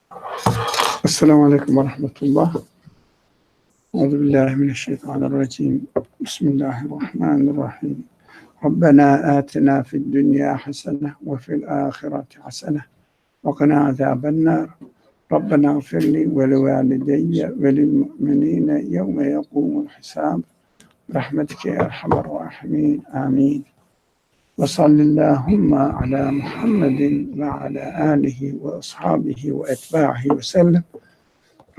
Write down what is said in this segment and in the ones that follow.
السلام عليكم ورحمة الله. أعوذ بالله من الشيطان الرجيم. بسم الله الرحمن الرحيم. ربنا آتنا في الدنيا حسنة وفي الآخرة حسنة وقنا عذاب النار. ربنا اغفر لي ولوالدي وللمؤمنين يوم يقوم الحساب برحمتك يا أرحم الراحمين آمين. وصل اللهم على محمد وعلى آله وأصحابه وأتباعه وسلم.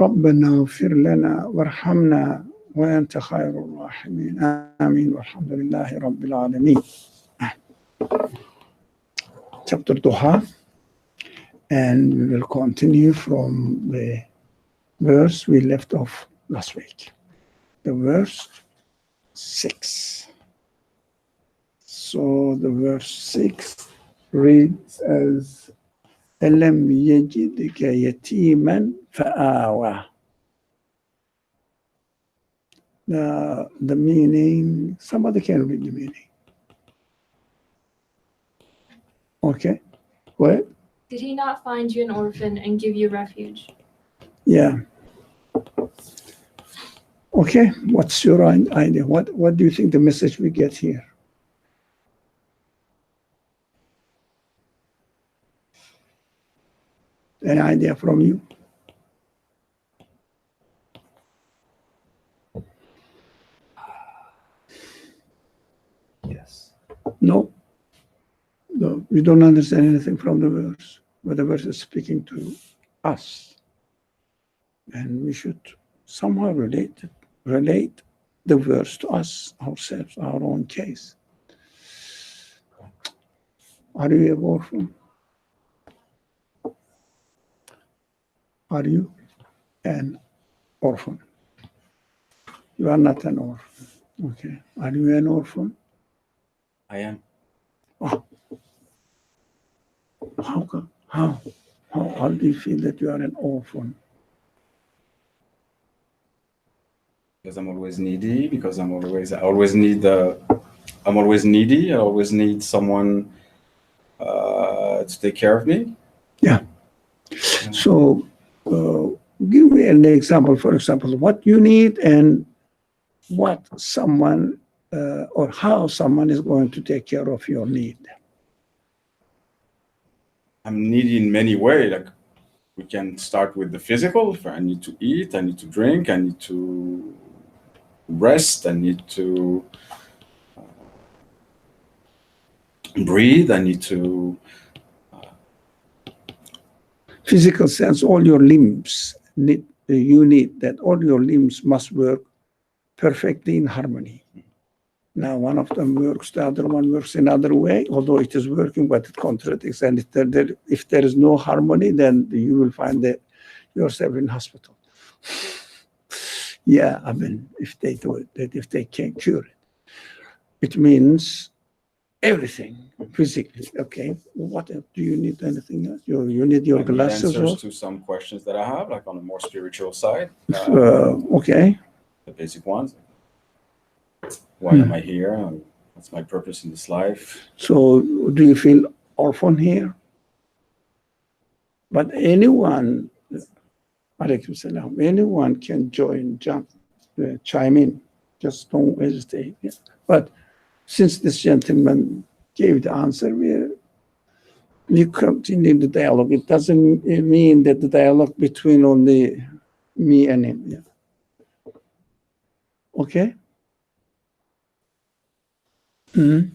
ربنا اغفر لنا وارحمنا وأنت خير الراحمين آمين والحمد لله رب العالمين. Chapter Duha, and we will continue from the verse we left off last week. The verse 6. So the verse 6 reads as أَلَمْ يَجِدْكَ يَتِيمًا فَآوَى. The meaning, somebody can read the meaning. Okay, go ahead. Did he not find you an orphan and give you refuge? Yeah. Okay, what's your idea? What do you think the message we get here? Any idea from you? Yes. No? No, we don't understand anything from the verse, but the verse is speaking to us. And we should somehow relate the verse to us, ourselves, our own case. Are you an orphan? Are you an orphan? You are not an orphan. Okay. Are you an orphan? I am. Oh. How come? How do you feel that you are an orphan? Because I'm always needy. Because I always need needy. I always need someone to take care of me. Yeah. So, give me an example. For example, what you need and what someone or how someone is going to take care of your need. I'm needy in many ways. Like we can start with the physical. If I need to eat, I need to drink, I need to rest, I need to breathe, I need to Physical sense, all your limbs need, you need that all your limbs must work perfectly in harmony. Now, one of them works, the other one works another way, although it is working, but it contradicts. And if there is no harmony, then you will find that yourself in hospital. Yeah, I mean, if they do it, if they can't cure it, it means everything physically. Okay, what else? Do you need anything else? You need your glasses. Answers to some questions that I have, like on a more spiritual side. Okay. The basic ones. Why am I here? What's my purpose in this life? So, do you feel orphan here? But anyone can chime in. Just don't hesitate. Yeah. But since this gentleman gave the answer, we continue the dialogue. It doesn't mean that the dialogue between only me and him. Yeah. Okay? Mm-hmm.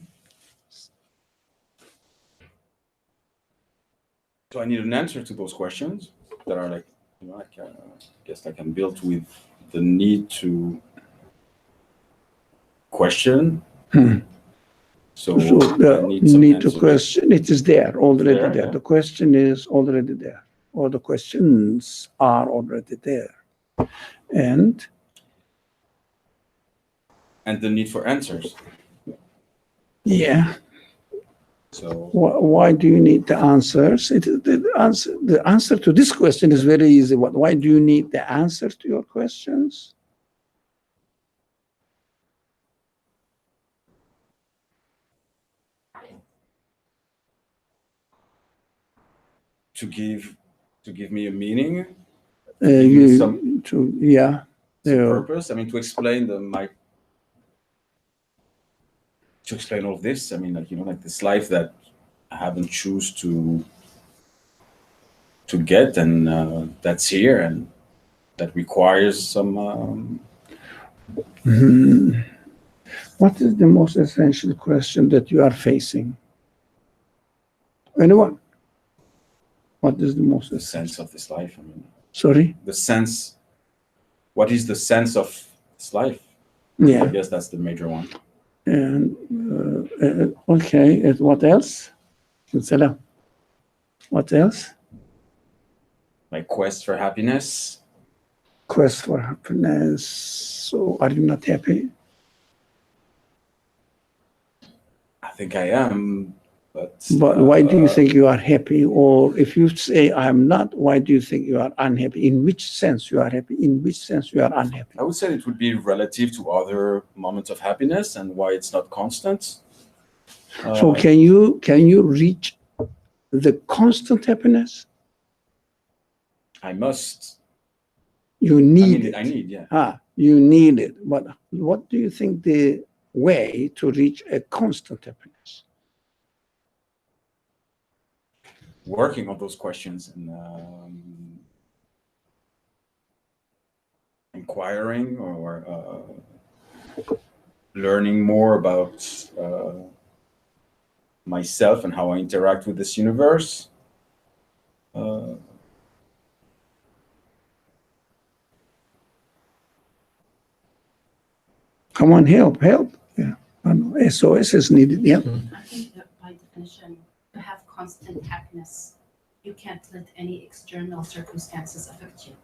So I need an answer to those questions that are like, I guess I can build with the need to question. So the need to question, it is there, already there. Yeah. The question is already there, or the questions are already there. And the need for answers. Yeah. So why do you need the answers? The answer to this question is very easy. Why do you need the answers to your questions? to give to give me a meaning, You some yeah. purpose. I mean, to explain to explain all of this. I mean, like, you know, like this life that I haven't choose to get, and that's here, and that requires some. What is the most essential question that you are facing? Anyone? What is the most The essential? sense of this life. I mean, Sorry? the sense. What is the sense of this life? Yeah. I guess that's the major one. And okay, and what else? Salam. What else? My quest for happiness. Quest for happiness. So are you not happy? I think I am, but Why do you think you are happy? Or if you say I am not, why do you think you are unhappy? In which sense you are happy? In which sense you are unhappy? I would say it would be relative to other moments of happiness and why it's not constant. So can you reach the constant happiness? I must. You need it. I need, yeah. You need it. But what do you think the way to reach a constant happiness? Working on those questions and inquiring or learning more about myself and how I interact with this universe. Come on, help. Yeah. SOS is needed. Yeah. I think that by definition, to have constant happiness, you can't let any external circumstances affect you.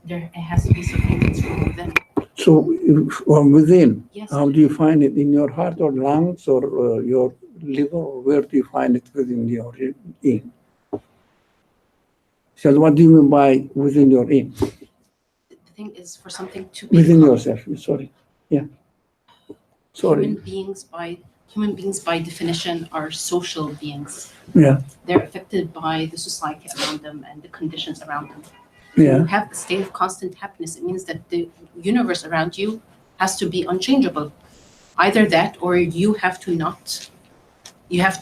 It has to be something that's from within. So from within, Yes. how do you find it? In your heart or lungs or your liver? Or where do you find it within your in? So what do you mean by within your in? The thing is for something to be Within yourself. Sorry. Yeah. Sorry. Human beings by definition are social beings. Yeah. They're affected by the society around them and the conditions around them. Yeah. To have a state of constant happiness, it means that the universe around you has to be unchangeable. Either that or you have to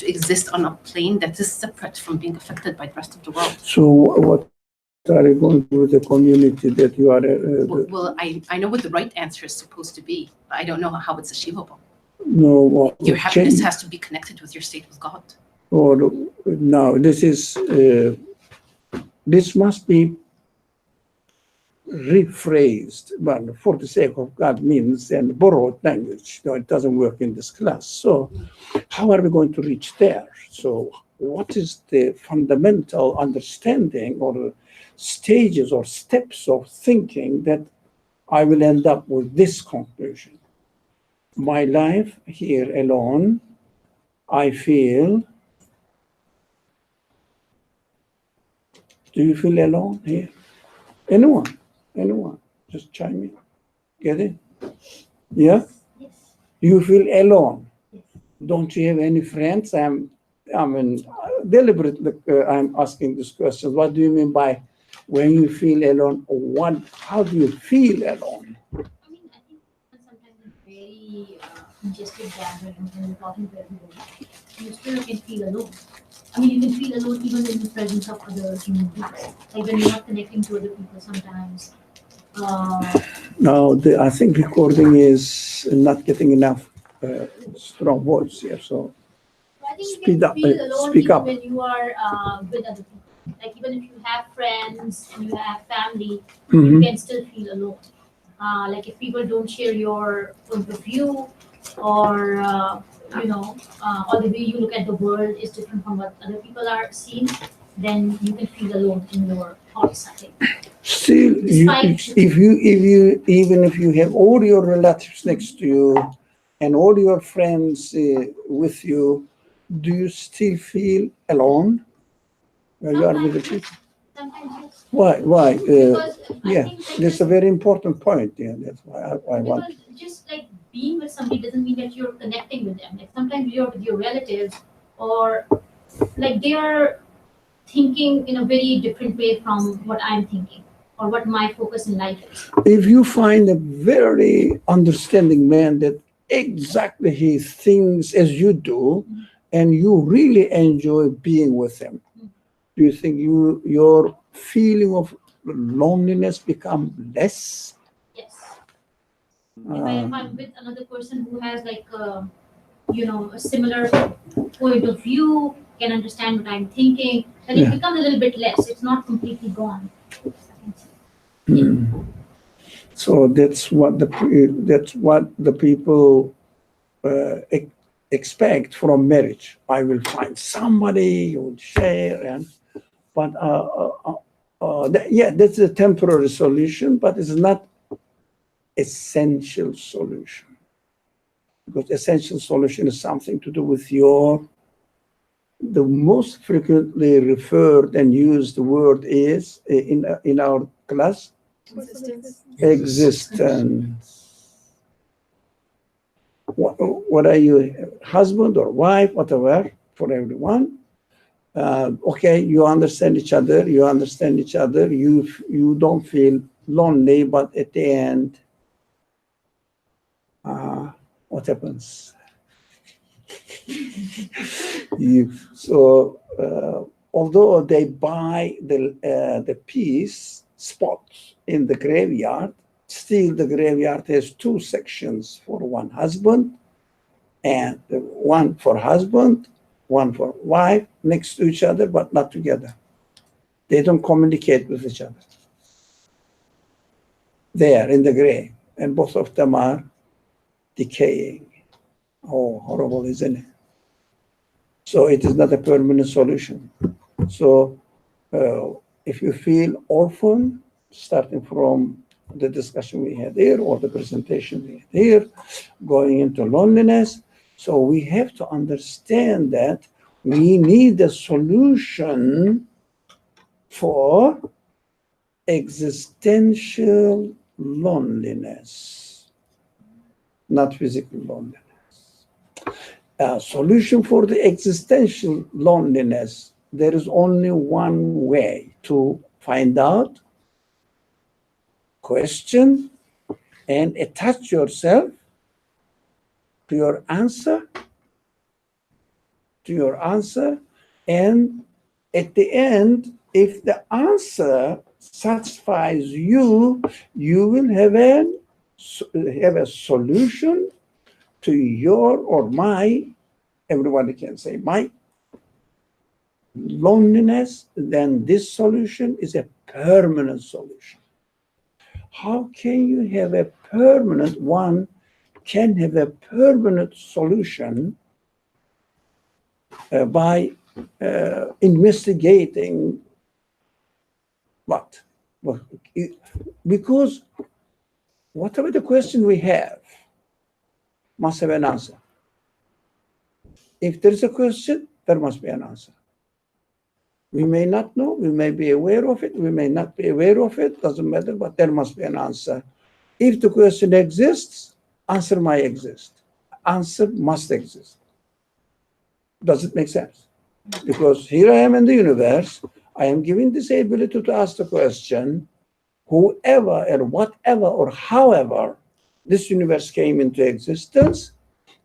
exist on a plane that is separate from being affected by the rest of the world. So what are you going to do with the community that you are? Well, I know what the right answer is supposed to be, but I don't know how it's achievable. No. Your happiness has to be connected with your state with God. Or no, this must be rephrased, but for the sake of God means and borrowed language. No, it doesn't work in this class. So how are we going to reach there? So what is the fundamental understanding or stages or steps of thinking that I will end up with this conclusion? My life here alone, I feel. Do you feel alone here? Anyone? Just chime in. Get it? Yeah? Yes. You feel alone. Yes. Don't you have any friends? Deliberately, I'm asking this question. What do you mean by when you feel alone? How do you feel alone? I mean, I think sometimes it's very congested gatherings and talking to everybody. You still can feel alone. I mean, you can feel alone even in the presence of other human beings. Like when you're not connecting to other people sometimes. No, I think recording is not getting enough strong voice here. So I think speed you can up, feel alone speak even up. when you are with other people. Like even if you have friends and you have family, you can still feel alone. Like if people don't share your point of view, or or the way you look at the world is different from what other people are seeing, then you can feel alone in your thoughts, I think. Still, even if you have all your relatives next to you and all your friends with you, do you still feel alone when you are with the people? Sometimes yes. Why? Because Yeah, I think like that's a very important point. Yeah, that's why I want. because just like being with somebody doesn't mean that you're connecting with them. Like sometimes you're with your relatives, or like they are thinking in a very different way from what I'm thinking or what my focus in life is. If you find a very understanding man that exactly he thinks as you do, and you really enjoy being with him, do you think your feeling of loneliness become less? Yes. If I'm with another person who has like a similar point of view, can understand what I'm thinking, then it Yeah. becomes a little bit less. It's not completely gone. So that's what the people expect from marriage. I will find somebody who will share, but that's a temporary solution, but it's not essential solution, because essential solution is something to do with the most frequently referred and used word is in our class existence. What are you, husband or wife, whatever, for everyone? Okay, you understand each other. You don't feel lonely, but at the end, what happens? Although they buy the peace spot in the graveyard, still the graveyard has two sections for one husband, and one for husband, one for wife, next to each other, but not together. They don't communicate with each other. There in the grave, and both of them are decaying. Oh, horrible, isn't it? So it is not a permanent solution. So if you feel orphan, starting from the discussion we had here or the presentation we had here, going into loneliness, so we have to understand that we need a solution for existential loneliness, not physical loneliness. A solution for the existential loneliness, there is only one way to find out, question, and attach yourself to your answer, and at the end, if the answer satisfies you, you will have a solution to your or my, everybody can say my loneliness. Then this solution is a permanent solution. How can you have a permanent one? Can have a permanent solution by investigating what? Because whatever the question we have must have an answer. If there is a question, there must be an answer. We may not know, we may be aware of it, we may not be aware of it, doesn't matter, but there must be an answer. If the question exists, answer might exist. Answer must exist. Does it make sense? Because here I am in the universe, I am given this ability to ask the question, whoever or whatever or however this universe came into existence,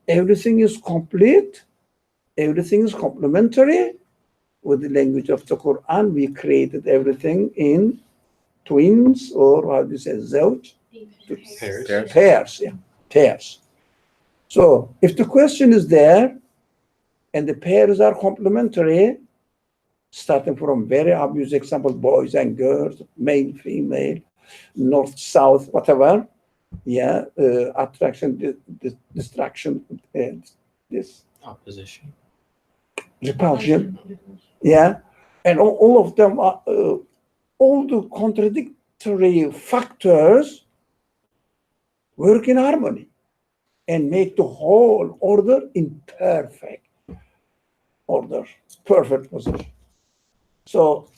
everything is complete, everything is complementary. With the language of the Quran, we created everything in twins, or how do you say, zawj? Pairs. So if the question is there, and the pairs are complementary, starting from very obvious example, boys and girls, male, female, north, south, whatever, attraction, distraction, this opposition, repulsion, and all of them are all the contradictory factors work in harmony and make the whole order in perfect order, perfect position. So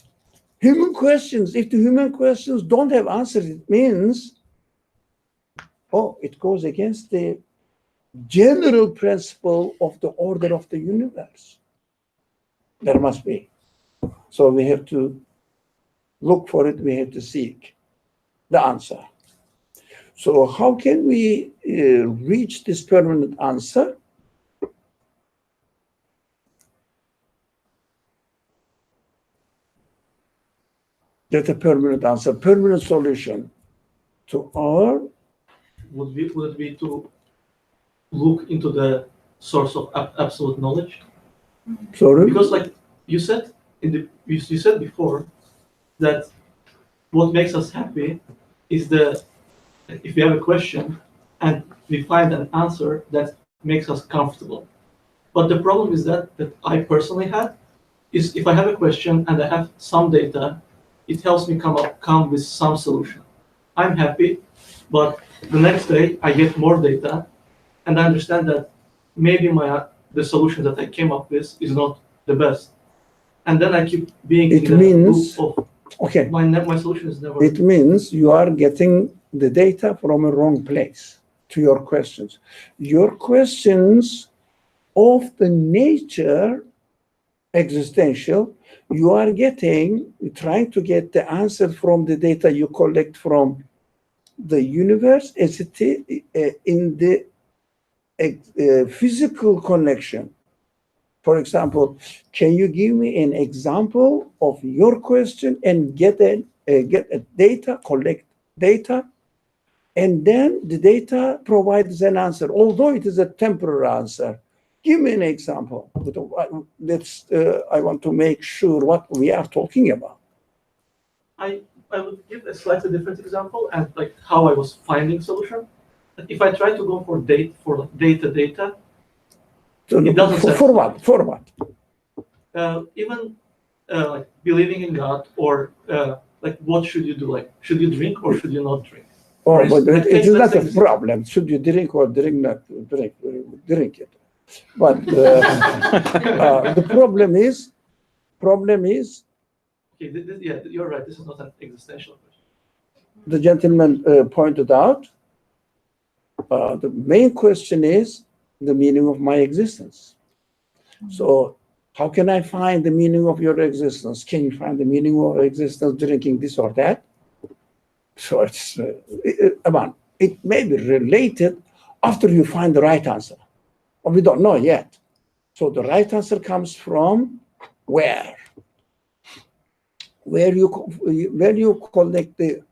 human questions, if the human questions don't have answers, it means, it goes against the general principle of the order of the universe. There must be. So we have to look for it, we have to seek the answer. So how can we reach this permanent answer? Get a permanent answer, permanent solution to our... Would it be to look into the source of absolute knowledge? Sorry? Because like you said you said before that what makes us happy is if we have a question and we find an answer that makes us comfortable. But the problem is that I personally had is if I have a question and I have some data, it helps me come with some solution. I'm happy, but the next day I get more data and I understand that maybe the solution that I came up with is not the best. And then I keep being It in means, the loop of okay, my solution is never. it means you are getting the data from a wrong place to your questions. Your questions of the nature existential, you are trying to get the answer from the data you collect from the universe as it is in the physical connection. For example, can you give me an example of your question and get a data, collect data, and then the data provides an answer, although it is a temporary answer. Give me an example. I want to make sure what we are talking about. I would give a slightly different example and like how I was finding solution. If I try to go for data, So it doesn't for what? For what? even like believing in God or like what should you do? Like should you drink or should you not drink? Oh, but it is not a let's say- problem. Should you drink or drink it? But the problem is. Okay, yeah, you're right. This is not an existential question. The gentleman pointed out, the main question is the meaning of my existence. So how can I find the meaning of your existence? Can you find the meaning of your existence drinking this or that? So it may be related after you find the right answer. But we don't know yet. So the right answer comes from where? Where you collect the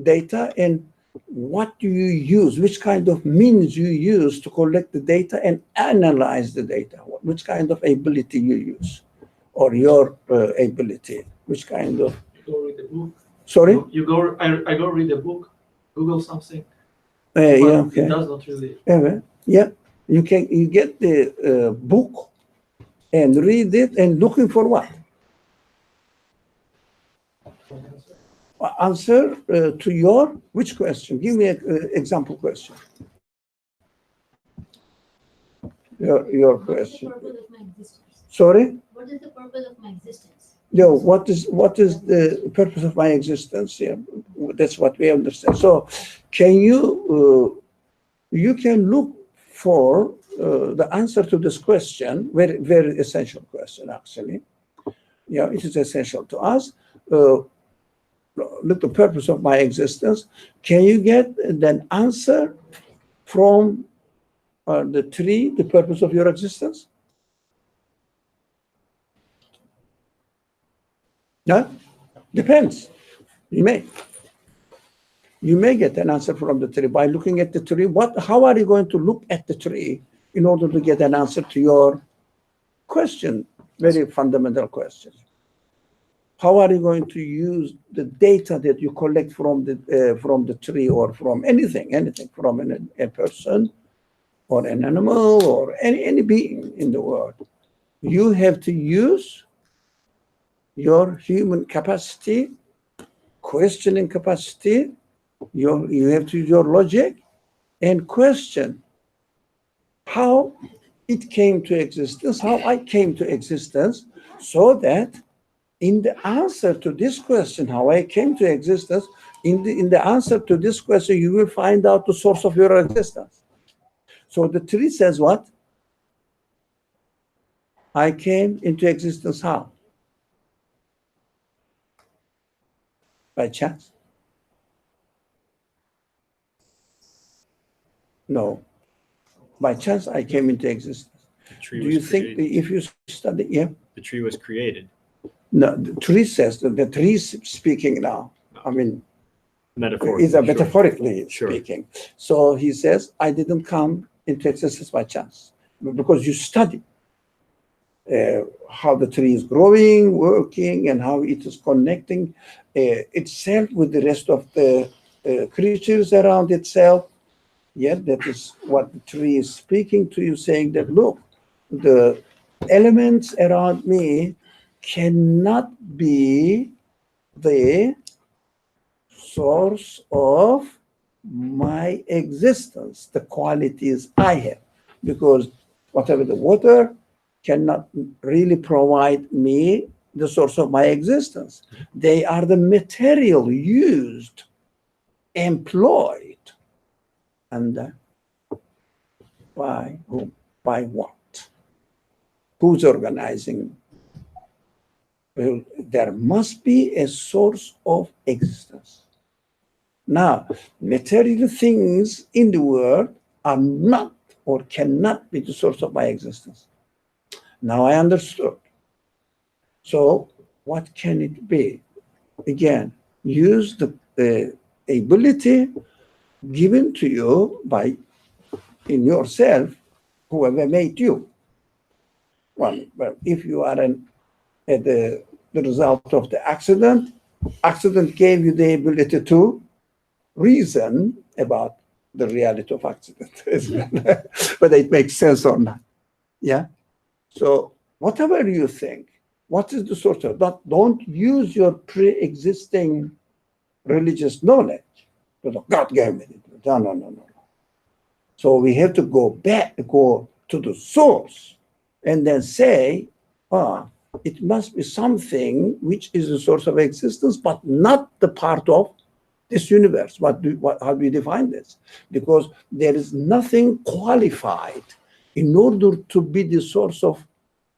data and what do you use, which kind of means you use to collect the data and analyze the data, which kind of ability you use, or your ability, which kind of... You go read a book. Sorry? I go read a book, Google something. Yeah, okay. It does not really. Yeah, you get the book and read it and looking for what? Answer to your which question? Give me an example question. Your question. What is the purpose of my existence? Sorry? What is the purpose of my existence? No, what is the purpose of my existence? Yeah, that's what we understand. So, can you can look for the answer to this question, very very essential question actually. Yeah, it is essential to us. Look, the purpose of my existence. Can you get an answer from the tree, the purpose of your existence? No? Depends. You may get an answer from the tree by looking at the tree. How are you going to look at the tree in order to get an answer to your question? Very fundamental question. How are you going to use the data that you collect from the tree or from anything from a person or an animal or any being in the world? You have to use your human capacity, questioning capacity. You have to use your logic and question how it came to existence, how I came to existence, so that in the answer to this question, how I came to existence, in the answer to this question, you will find out the source of your existence. So the tree says what? I came into existence how? By chance? No. By chance, I came into existence. The tree Do was you think created. if you study, yeah? The tree was created No, the tree says that the tree is speaking now. I mean, metaphorically. is a sure. metaphorically Sure. speaking. So he says, I didn't come into existence by chance, because you study how the tree is growing, working, and how it is connecting itself with the rest of the creatures around itself. Yeah, that is what the tree is speaking to you, saying that, look, the elements around me cannot be the source of my existence, the qualities I have, because whatever the water cannot really provide me the source of my existence. They are the material used, employed, and by whom? By what? Who's organizing? Well, there must be a source of existence. Now, material things in the world are not or cannot be the source of my existence. Now I understood. So what can it be? Again, use the ability given to you by in yourself, whoever made you. Well, if you are the result of the accident gave you the ability to reason about the reality of accident, whether it makes sense or not. Yeah. So whatever you think, what is the source of that? Don't use your pre-existing religious knowledge. God gave me it. No. So we have to go to the source, and then say, it must be something which is the source of existence, but not the part of this universe. How do we define this? Because there is nothing qualified in order to be the source of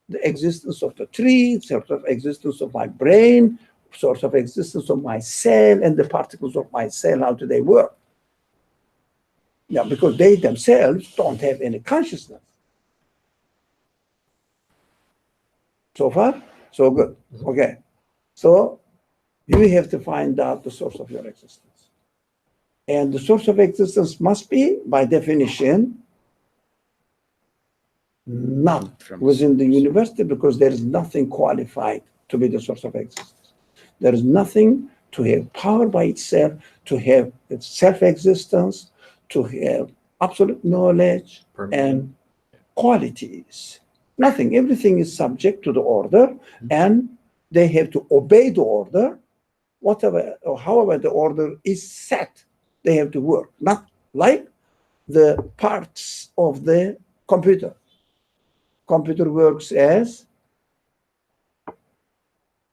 the existence of the tree, source of existence of my brain, source of existence of my cell, and the particles of my cell. How do they work? Yeah, because they themselves don't have any consciousness. So far, so good. Okay. So you have to find out the source of your existence. And the source of existence must be, by definition, not within the university, because there is nothing qualified to be the source of existence. There is nothing to have power by itself, to have its self-existence, to have absolute knowledge and qualities. Nothing. Everything is subject to the order, and they have to obey the order, whatever or however the order is set. They have to work, not like the parts of the computer. Computer works as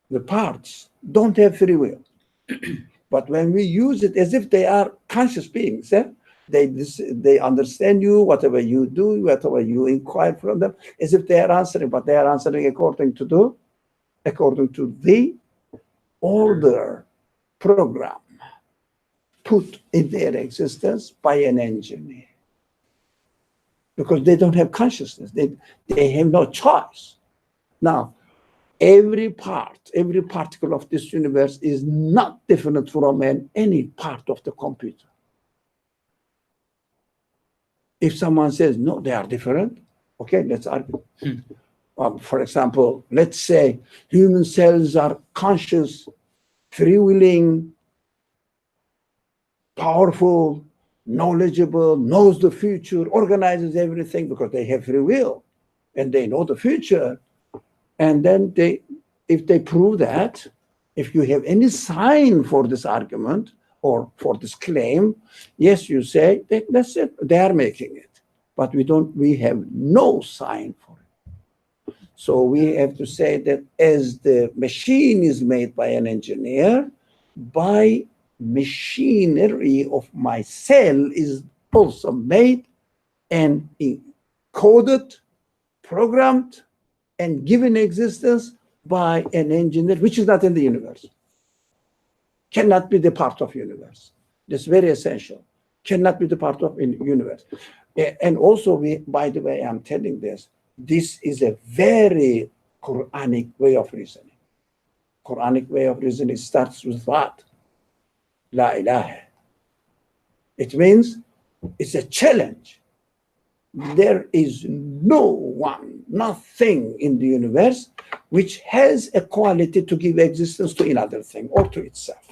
the parts don't have free will. But when we use it as if they are conscious beings, they understand you, whatever you do, whatever you inquire from them, as if they are answering, but they are answering according to the order program put in their existence by an engineer. Because they don't have consciousness. They have no choice. Now, every particle of this universe is not different from any part of the computer. If someone says, no, they are different, okay, let's argue. For example, let's say human cells are conscious, free-willing, powerful, knowledgeable, knows the future, organizes everything because they have free will and they know the future. And then if they prove that, if you have any sign for this argument or for this claim, yes, you say that's it, they are making it. But we have no sign for it. So we have to say that as the machine is made by an engineer, by machinery of my cell is also made and encoded, programmed, and given existence by an engineer, which is not in the universe. cannot be the part of universe. That's very essential. Cannot be the part of universe. And also, by the way, I'm telling this is a very Quranic way of reasoning. Quranic way of reasoning starts with what? La ilaha. It means it's a challenge. There is no one, nothing in the universe which has a quality to give existence to another thing or to itself.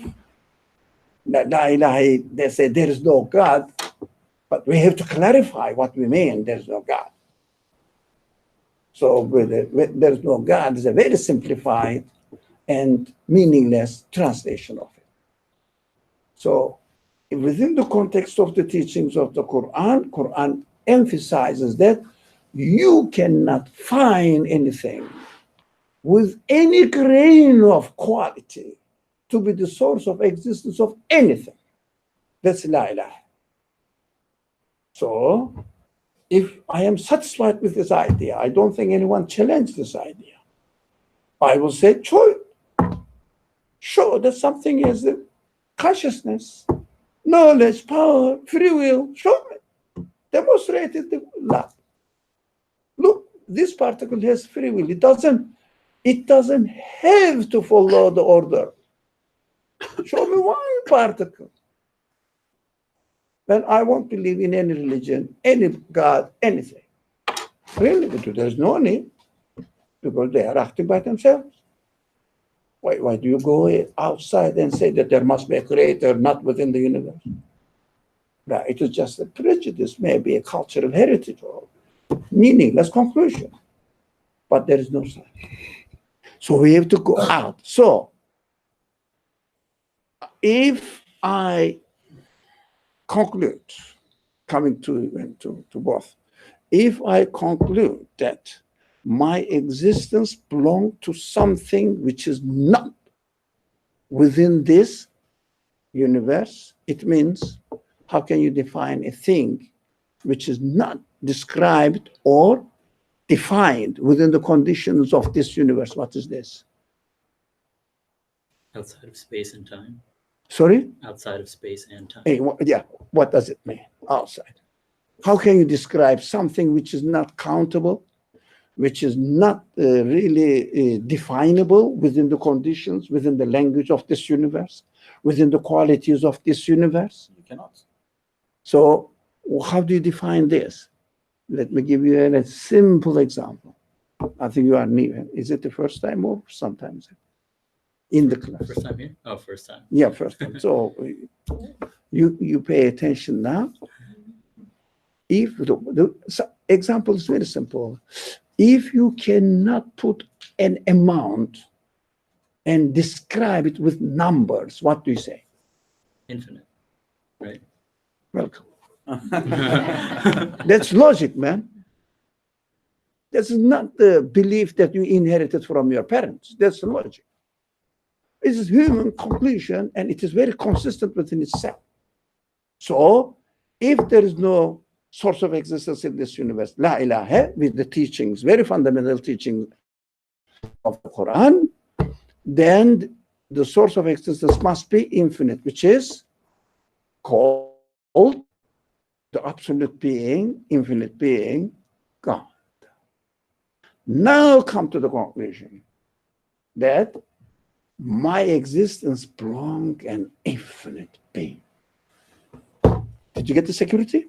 La ilaha, they say there is no God, but we have to clarify what we mean, there is no God. So there is no God is a very simplified and meaningless translation of it. So within the context of the teachings of the Quran emphasizes that you cannot find anything with any grain of quality to be the source of existence of anything. That's la ilaha. So if I am satisfied with this idea, I don't think anyone challenged this idea. I will say, show that something is the consciousness, knowledge, power, free will. Show me. Demonstrated the love. Look, this particle has free will. It doesn't have to follow the order. Show me one particle. Then I won't believe in any religion, any God, anything. Really, there's no need, because they are acting by themselves. Why do you go outside and say that there must be a creator not within the universe? Right, it is just a prejudice, maybe a cultural heritage or meaningless conclusion. But there is no sign. So we have to go out. So if I conclude, coming to both, if I conclude that my existence belongs to something which is not within this universe, it means, how can you define a thing which is not described or defined within the conditions of this universe? What is this? Outside of space and time. Sorry? Outside of space and time. Hey, yeah, what does it mean? Outside. How can you describe something which is not countable, which is not really definable within the conditions, within the language of this universe, within the qualities of this universe? You cannot. So how do you define this? Let me give you a simple example. I think you are new. Is it the first time or sometimes in the class? First time here? Oh, first time. Yeah, first time. So you pay attention now. If the example is very simple. If you cannot put an amount and describe it with numbers, what do you say? Infinite, right? Welcome. That's logic, man. That's not the belief that you inherited from your parents. That's logic. It is human conclusion, and it is very consistent within itself. So, if there is no source of existence in this universe, la ilaha, with the teachings, very fundamental teachings of the Quran, then the source of existence must be infinite, which is called the absolute being, infinite being, God. Now come to the conclusion that my existence belongs an infinite being. Did you get the security?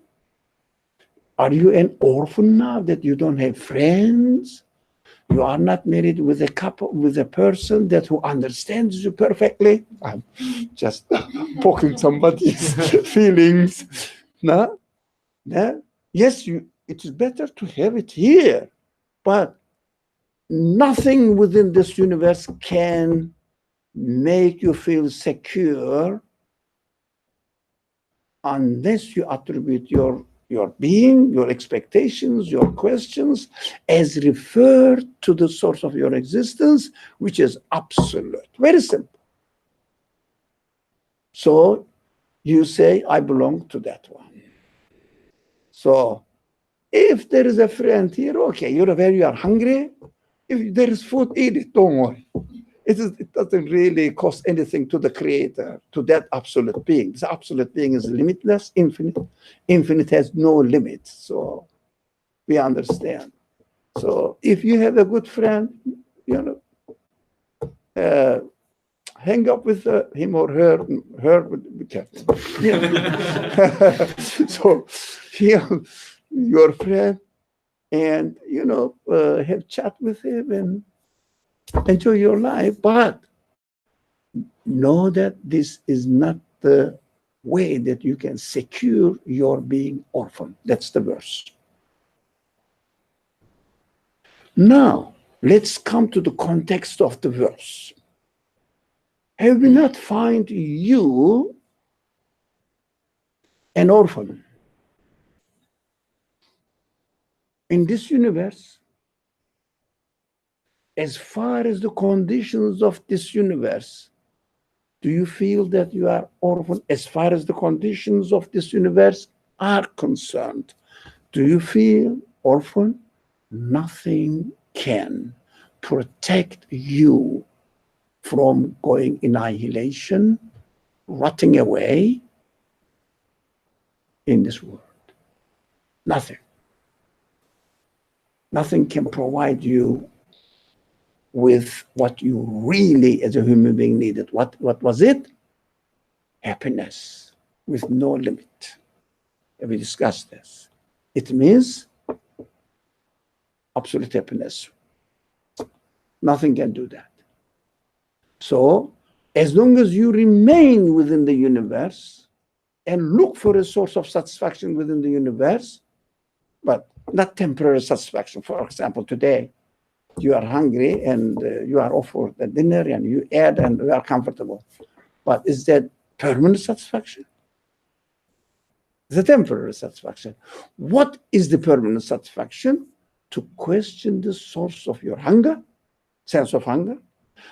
Are you an orphan now that you don't have friends? You are not married with a couple, with a person that who understands you perfectly? I'm just poking somebody's feelings. No? No? Yes, it is better to have it here, but nothing within this universe can make you feel secure unless you attribute your being, your expectations, your questions as referred to the source of your existence, which is absolute. Very simple. So you say, I belong to that one. So if there is a friend here, okay, you're very hungry. If there is food, eat it, don't worry. It doesn't really cost anything to the creator, to that absolute being. The absolute being is limitless, infinite. Infinite has no limit. So we understand. So if you have a good friend, hang up with him or her. Her would be careful. So your friend, and have chat with him and enjoy your life, but know that this is not the way that you can secure your being orphan. That's the verse. Now, let's come to the context of the verse. Have we not find you an orphan? In this universe, as far as the conditions of this universe, do you feel that you are orphan as far as the conditions of this universe are concerned? Do you feel orphan? Nothing can protect you from going annihilation, rotting away in this world. Nothing. Nothing can provide you with what you really as a human being needed. What was it? Happiness with no limit. We discussed this. It means absolute happiness. Nothing can do that. So as long as you remain within the universe and look for a source of satisfaction within the universe, but not temporary satisfaction. For example, today, you are hungry and you are offered a dinner and you eat and you are comfortable. But is that permanent satisfaction? It's a temporary satisfaction. What is the permanent satisfaction? To question the source of your hunger, sense of hunger,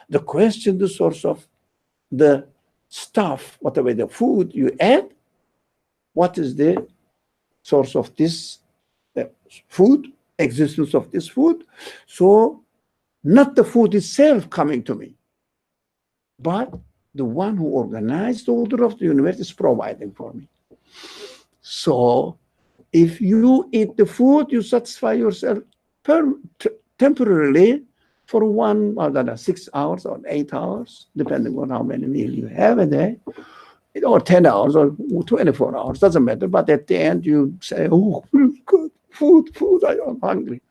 the question the source of the stuff, whatever the food you eat, what is the source of this food, existence of this food? So not the food itself coming to me, but the one who organized the order of the universe is providing for me. So if you eat the food, you satisfy yourself temporarily for 6 hours or 8 hours, depending on how many meals you have a day, or 10 hours or 24 hours, doesn't matter. But at the end, you say, oh, good, food, I am hungry.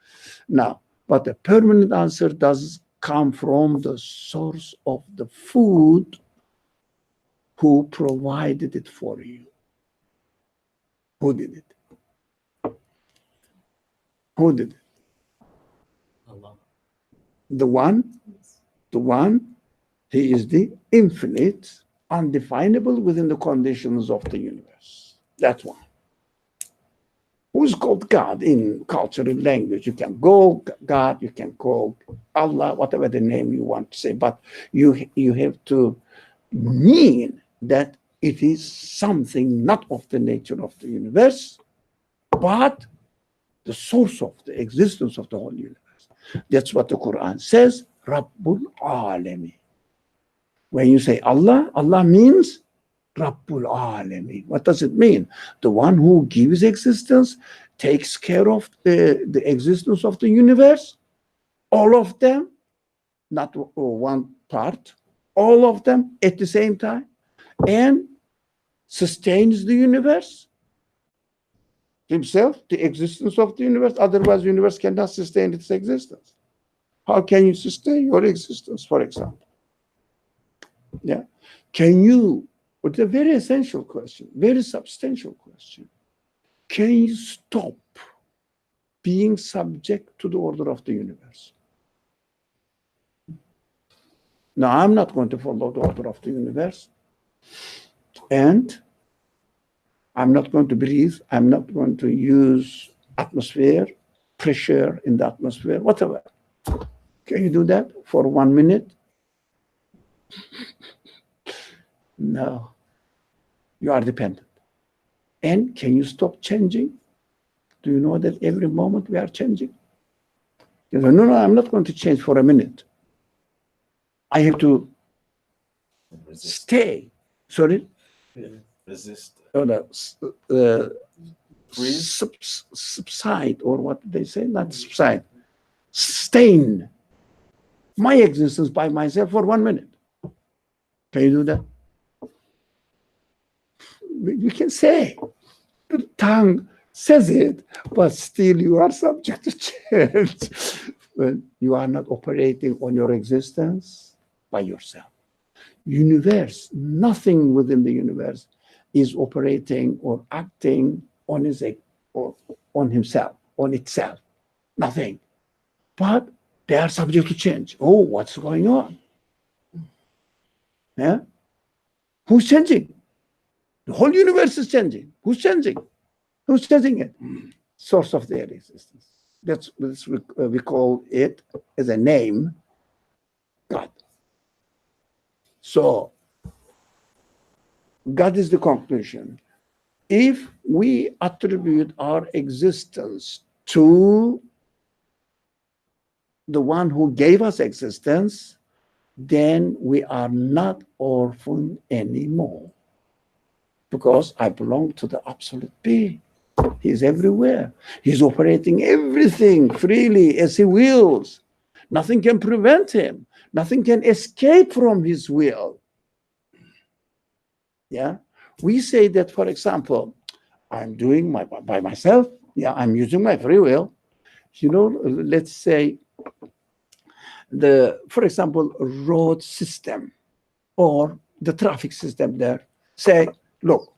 Now, but the permanent answer does come from the source of the food who provided it for you. Who did it? Who did it? Allah. The one, he is the infinite, undefinable within the conditions of the universe. That's one. Who's called God in cultural language? You can go God, you can call Allah, whatever the name you want to say, but you have to mean that it is something not of the nature of the universe, but the source of the existence of the whole universe. That's what the Quran says, Rabbul Alami. When you say Allah, Allah means Rabbul Alamin. What does it mean? The one who gives existence, takes care of the existence of the universe, all of them, not one part, all of them at the same time, and sustains the universe himself, the existence of the universe. Otherwise, the universe cannot sustain its existence. How can you sustain your existence, for example? Yeah. Can you, it's a very essential question, very substantial question. Can you stop being subject to the order of the universe? Now, I'm not going to follow the order of the universe. And I'm not going to breathe. I'm not going to use atmosphere, pressure in the atmosphere, whatever. Can you do that for 1 minute? No. You are dependent. And can you stop changing? Do you know that every moment we are changing? You say, no, I'm not going to change for a minute. I have to Resist. stay. Sorry? Resist. Oh, no. Freeze. Subside, or what they say? Not subside. Sustain my existence by myself for 1 minute. Can you do that? We can say. The tongue says it, but still you are subject to change. When you are not operating on your existence by yourself. Universe, nothing within the universe is operating or acting on or on himself, on itself. Nothing. But they are subject to change. Oh, what's going on? Yeah? Who's changing? The whole universe is changing. Who's changing? Who's changing it? Source of their existence. That's we call it as a name, God. So, God is the conclusion. If we attribute our existence to the one who gave us existence, then we are not orphan anymore. Because I belong to the absolute being. He's everywhere. He's operating everything freely as he wills. Nothing can prevent him. Nothing can escape from his will. Yeah. We say that, for example, I'm doing by myself. Yeah, I'm using my free will. You know, let's say for example, road system or the traffic system there say, look,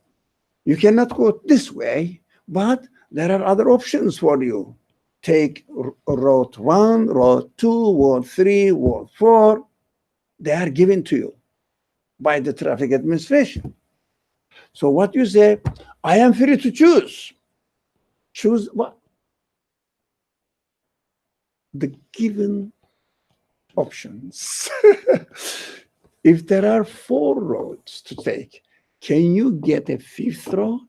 you cannot go this way, but there are other options for you. Take road 1, road 2, road 3, road 4. They are given to you by the traffic administration. So what you say, I am free to choose. Choose what? The given options. If there are 4 roads to take, can you get a 5th road?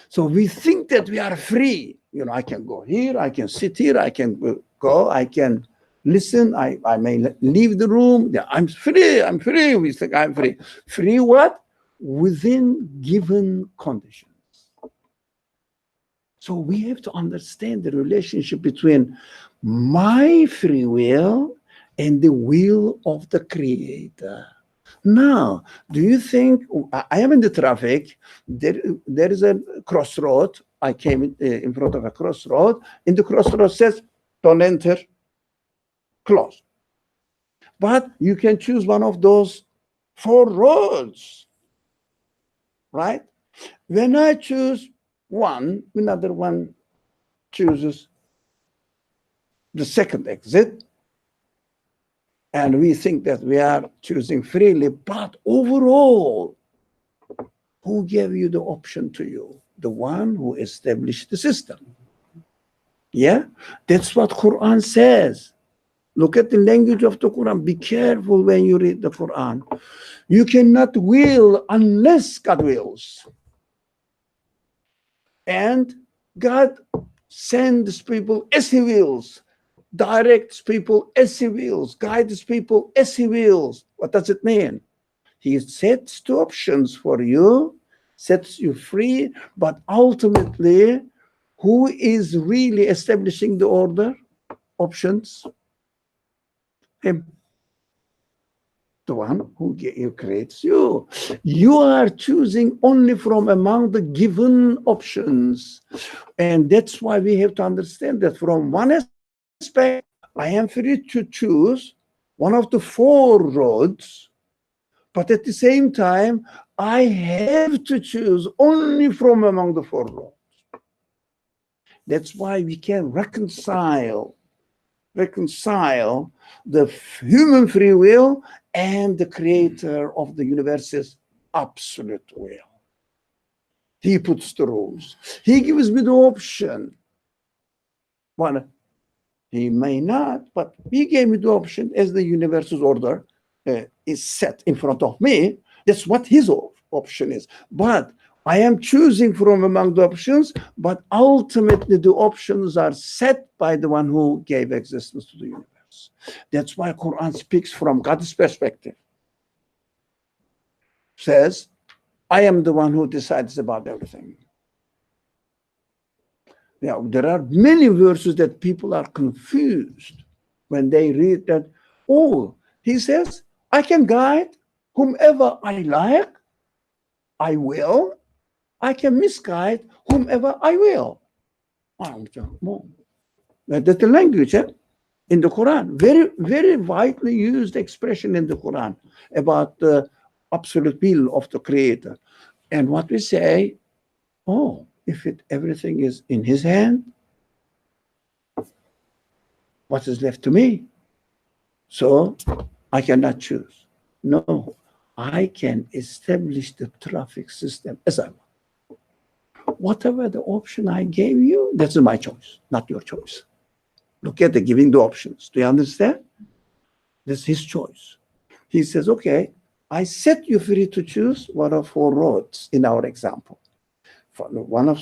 So we think that we are free. You know, I can go here, I can sit here, I can go, I can listen, I may leave the room. Yeah, I'm free. We think I'm free. Free what? Within given conditions. So we have to understand the relationship between my free will and the will of the Creator. Now, do you think, I am in the traffic, there is a crossroad, I came in front of a crossroad, and the crossroad says, don't enter, close. But you can choose one of those 4 roads, right? When I choose one, another one chooses the second exit, and we think that we are choosing freely, but overall, who gave you the option to you? The one who established the system. Yeah, that's what Quran says. Look at the language of the Quran. Be careful when you read the Quran. You cannot will unless God wills. And God sends people as he wills, directs people as he wills, guides people as he wills. What does it mean? He sets 2 options for you, sets you free, but ultimately, who is really establishing the order? Options? Him. The one who creates you. You are choosing only from among the given options. And that's why we have to understand that from one aspect, I am free to choose one of the 4 roads, but at the same time, I have to choose only from among the 4 roads. That's why we can reconcile the human free will and the Creator of the universe's absolute will. He puts the rules. He gives me the option. Well, he may not, but he gave me the option as the universe's order is set in front of me. That's what his option is. But I am choosing from among the options, but ultimately the options are set by the one who gave existence to the universe. That's why Quran speaks from God's perspective. Says, I am the one who decides about everything. Now, there are many verses that people are confused when they read that, oh, he says, I can guide whomever I like, I will. I can misguide whomever I will. That's the language in the Quran. Very, very widely used expression in the Quran about the absolute will of the Creator. And what we say, oh, if everything is in his hand, what is left to me? So I cannot choose. No, I can establish the traffic system as I want. Whatever the option I gave you, that's my choice, not your choice. Look at the giving the options. Do you understand? That's his choice. He says, okay, I set you free to choose one of 4 roads in our example. One of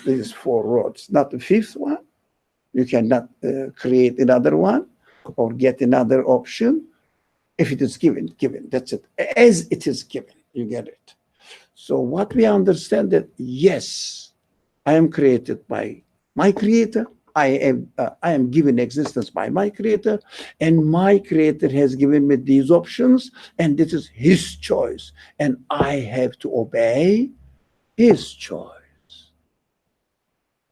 these 4 roads, not the 5th one. You cannot create another one or get another option. If it is given. That's it. As it is given, you get it. So what we understand that, yes, I am created by my Creator. I am given existence by my Creator, and my Creator has given me these options, and this is his choice, and I have to obey his choice.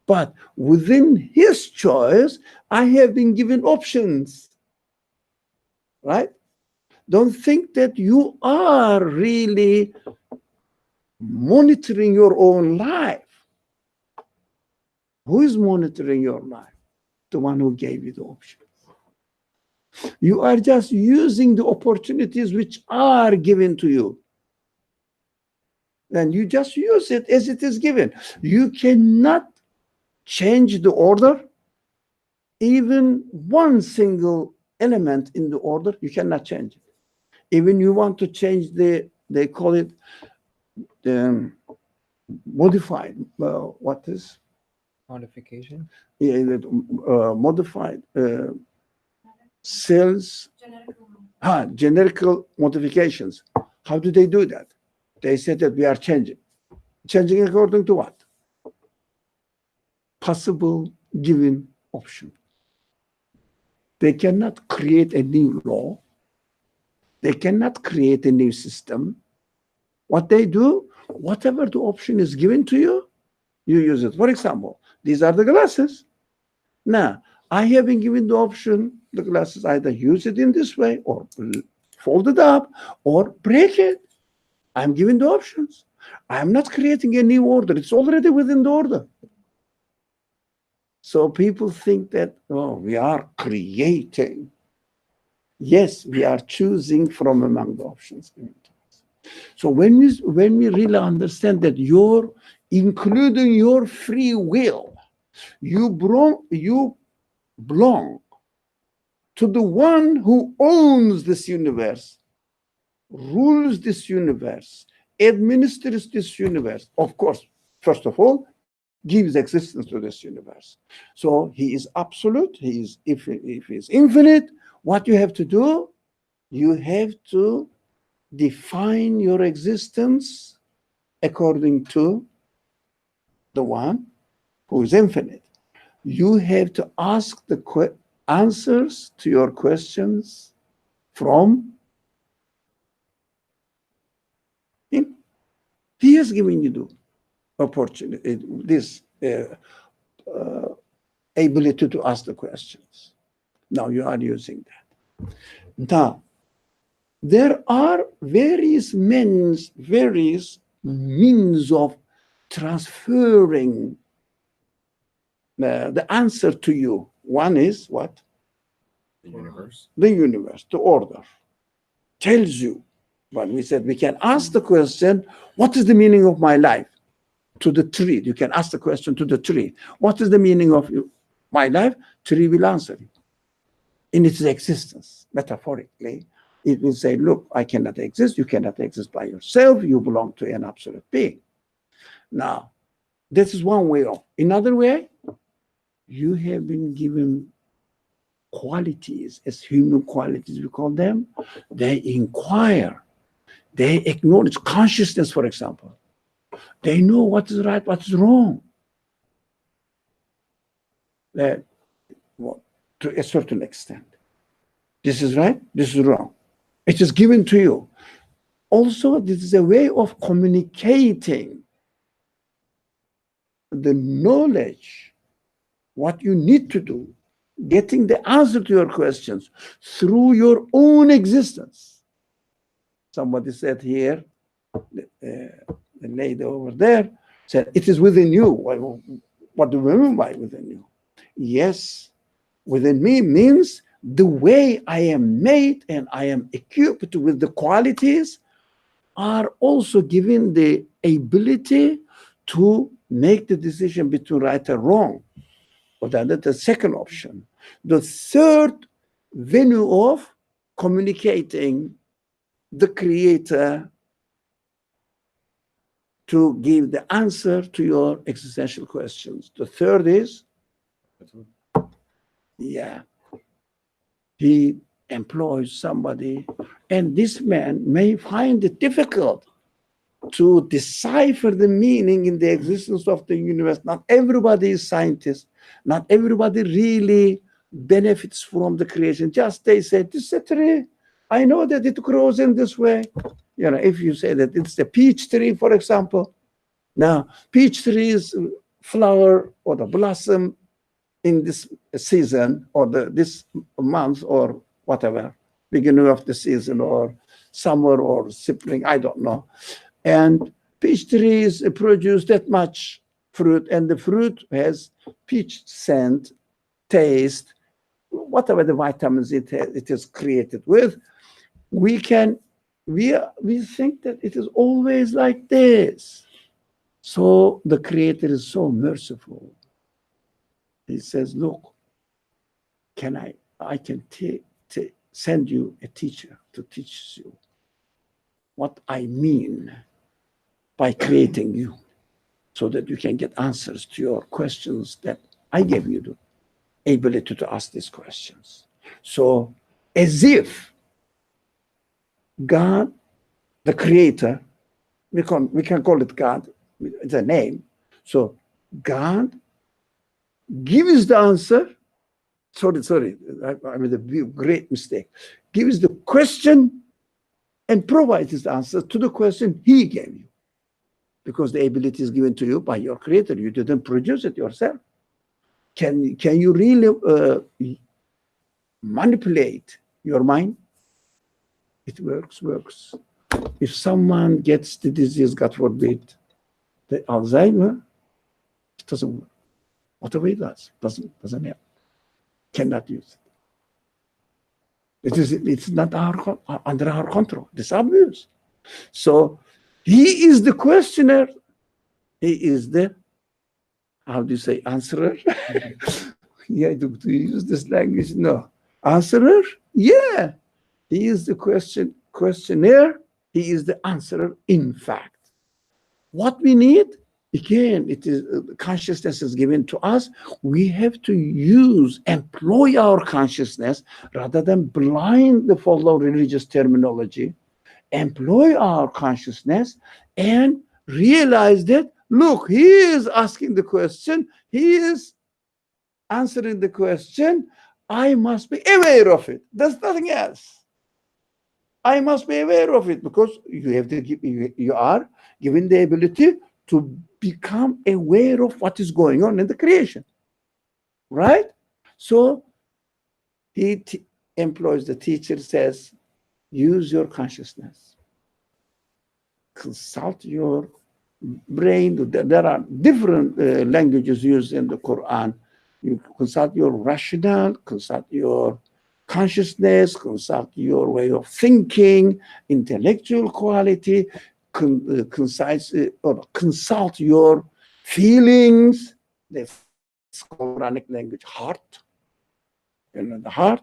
But within his choice, I have been given options, right? Don't think that you are really monitoring your own life. Who is monitoring your life? The one who gave you the option. You are just using the opportunities which are given to you. And you just use it as it is given. You cannot change the order. Even one single element in the order, you cannot change it. Even you want to change they call it the modified, what is? Modification? Yeah, modified cells, generical modifications. How do they do that? They said that we are changing. Changing according to what? Possible given option. They cannot create a new law. They cannot create a new system. What they do, whatever the option is given to you, you use it. For example, these are the glasses. Now, I have been given the option, the glasses, either use it in this way or fold it up or break it. I'm given the options. I'm not creating a new order. It's already within the order. So people think that, oh, we are creating. Yes, we are choosing from among the options given to us. So when we really understand that including your free will, you belong to the one who owns this universe, rules this universe, administers this universe. Of course, first of all, gives existence to this universe. So he is absolute. If he is infinite, what you have to do, you have to define your existence according to the one who is infinite. You have to ask the answers to your questions from him. He has given you the opportunity, this ability to ask the questions. Now you are using that. Now, there are various means of transferring the answer to you. One is what? The universe. The universe, the order, tells you. When we said we can ask the question, what is the meaning of my life? To the tree. You can ask the question to the tree. What is the meaning of my life? Tree will answer you. In its existence, metaphorically, it will say, look, I cannot exist. You cannot exist by yourself. You belong to an absolute being. Now, this is one way of. Another way, you have been given qualities, as human qualities, we call them, they inquire, they acknowledge consciousness, for example. They know what is right, what is wrong. That, well, to a certain extent. This is right, this is wrong. It is given to you. Also, this is a way of communicating the knowledge, what you need to do, getting the answer to your questions through your own existence. Somebody said here, the lady over there said, it is within you. What do we mean by within you? Yes, within me means the way I am made and I am equipped with the qualities are also given the ability to make the decision between right and wrong. Or that's the second option. The third venue of communicating the Creator to give the answer to your existential questions. The third is, he employs somebody, and this man may find it difficult to decipher the meaning in the existence of the universe. Not everybody is scientist. Not everybody really benefits from the creation. Just they say, this is a tree. I know that it grows in this way. You know, if you say that it's the peach tree, for example. Now, peach trees flower or the blossom in this season or this month or whatever, beginning of the season or summer or spring, I don't know. And peach trees produce that much fruit, and the fruit has peach scent, taste, whatever the vitamins it is created with. We think that it is always like this. So the Creator is so merciful. He says, look, I can send you a teacher to teach you what I mean by creating you, so that you can get answers to your questions that I gave you the ability to ask these questions. So as if God, the Creator, we can call it God, it's a name. So God gives the answer. Sorry, I made a great mistake. Gives the question and provides the answer to the question he gave you. Because the ability is given to you by your Creator. You didn't produce it yourself. Can you really manipulate your mind? It works. If someone gets the disease, God forbid, the Alzheimer, it doesn't work. Whatever it does, doesn't help. Cannot use it. It's not under our control. It's obvious. So he is the questioner. He is the, how do you say, answerer? Yeah, do you use this language? No. Answerer? Yeah. He is the questionnaire. He is the answerer, in fact. What we need, again, it is consciousness is given to us. We have to employ our consciousness rather than blindly follow religious terminology. Employ our consciousness and realize that, look, he is asking the question, he is answering the question. I must be aware of it. There's nothing else. I must be aware of it, because you are given the ability to become aware of what is going on in the creation, right? So he employs, the teacher says, use your consciousness, consult your brain. There are different languages used in the Quran. You consult your rationale, consult your consciousness, consult your way of thinking, intellectual quality, consult your feelings. That's Quranic language, heart. The heart,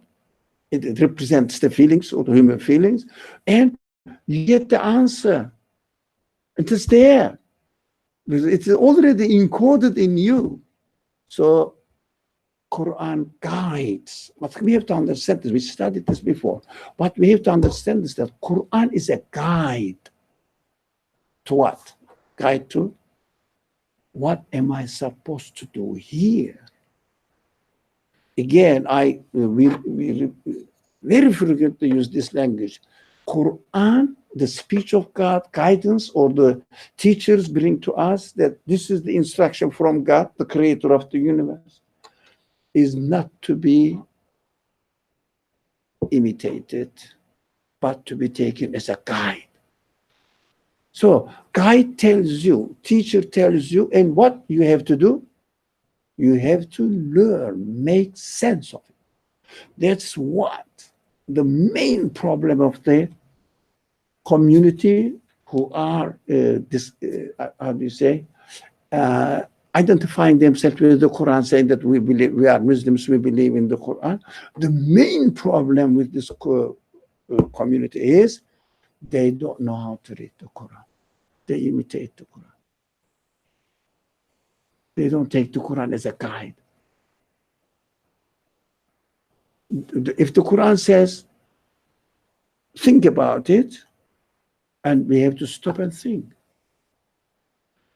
it represents the feelings or the human feelings, and you get the answer. It is there. It is already encoded in you. So Quran guides. But we have to understand this. We studied this before. What we have to understand is that Quran is a guide to what? Guide to what am I supposed to do here? Again, we very frequently use this language. Quran, the speech of God, guidance, or the teachers bring to us that this is the instruction from God, the creator of the universe, is not to be imitated, but to be taken as a guide. So guide tells you, teacher tells you, and what you have to do? You have to learn, make sense of it. That's what the main problem of the community who are how do you say, identifying themselves with the Quran, saying that we are Muslims, we believe in the Quran. The main problem with this community is they don't know how to read the Quran. They imitate the Quran. They don't take the Quran as a guide. If the Quran says, think about it, and we have to stop and think.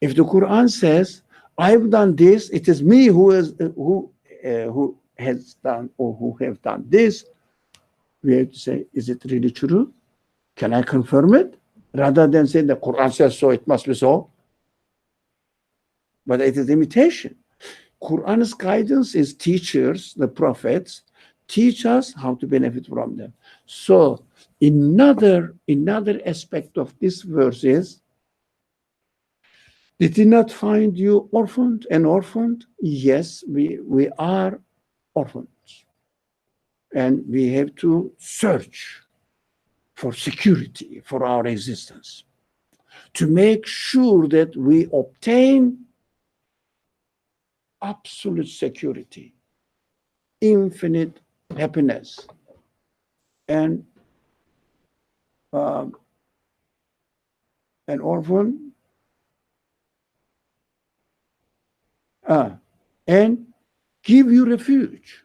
If the Quran says, I've done this, it is me who has done or who have done this, we have to say, is it really true? Can I confirm it? Rather than saying the Quran says so, it must be so. But it is imitation. Quran's guidance is teachers, the prophets, teach us how to benefit from them. So another aspect of this verse is, did he not find you orphaned and orphaned? Yes, we are orphans. And we have to search for security for our existence, to make sure that we obtain absolute security, infinite happiness, and an orphan, and give you refuge.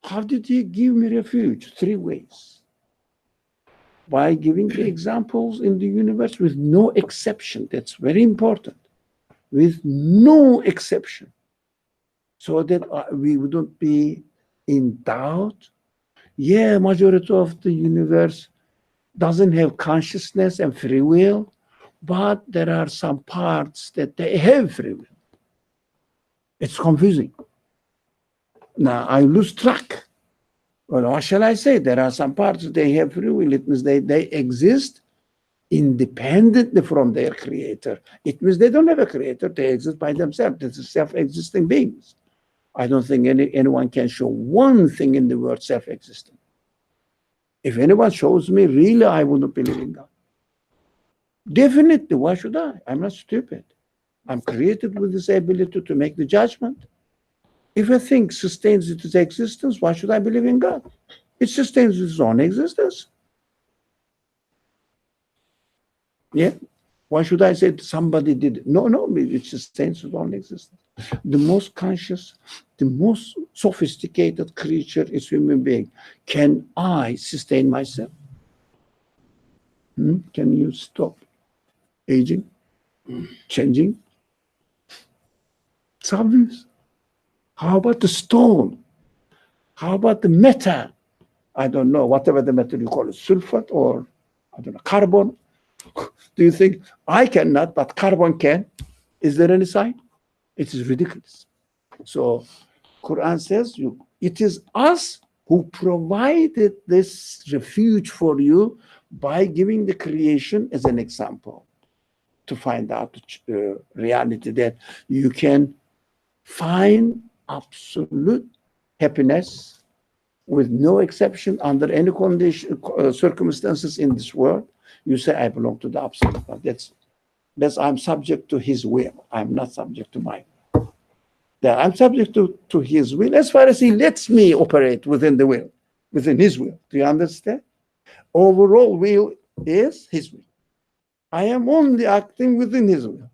How did he give me refuge? 3 ways. By giving the examples in the universe with no exception. That's very important. With no exception. So that we wouldn't be in doubt. Yeah, majority of the universe doesn't have consciousness and free will, but there are some parts that they have free will. It's confusing. Now I lose track. Well, what shall I say? There are some parts they have free will. It means they exist independently from their creator. It means they don't have a creator. They exist by themselves. They're self-existing beings. I don't think anyone can show one thing in the world self-existent. If anyone shows me, really, I wouldn't believe in God. Definitely, why should I? I'm not stupid. I'm created with this ability to make the judgment. If a thing sustains its existence, why should I believe in God? It sustains its own existence. Yeah. Why should I say somebody did it? No, it sustains its own existence. The most conscious, the most sophisticated creature is human being. Can I sustain myself? Can you stop aging, changing? It's obvious. How about the stone? How about the metal? I don't know, whatever the metal you call it, sulfate or, I don't know, carbon. Do you think I cannot, but carbon can? Is there any sign? It is ridiculous. So Quran says, it is us who provided this refuge for you by giving the creation as an example to find out the reality that you can find absolute happiness with no exception under any condition, circumstances in this world. You say, I belong to the absolute. That's I'm subject to his will. I'm not subject to mine. That I'm subject to his will as far as he lets me operate within the will, within his will. Do you understand? Overall will is his will. I am only acting within his will.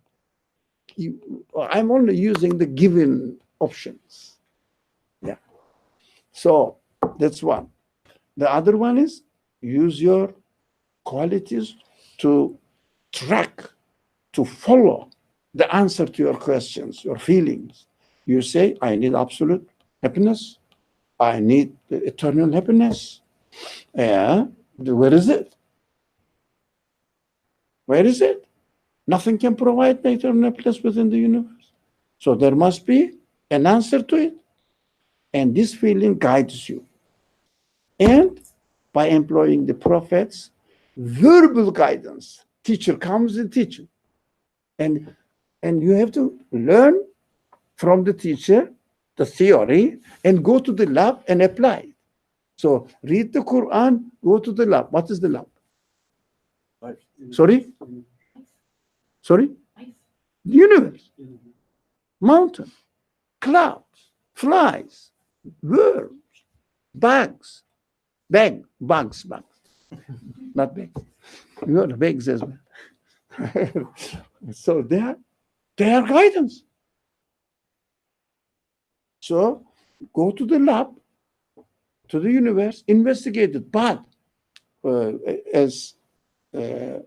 I'm only using the given options. So that's one. The other one is use your qualities to track, to follow the answer to your questions, your feelings. You say, I need absolute happiness. I need eternal happiness. Yeah, where is it? Where is it? Nothing can provide eternal happiness within the universe. So there must be an answer to it. And this feeling guides you. And by employing the prophets, verbal guidance, teacher comes and teaches. And you have to learn from the teacher the theory and go to the lab and apply it. So read the Quran, go to the lab. What is the lab? Sorry? Sorry? The universe. Mountain, clouds, flies, worms, bugs, bugs, not bags. You know, the bags as well. So they are guidance. So go to the lab, to the universe, investigate it. But as the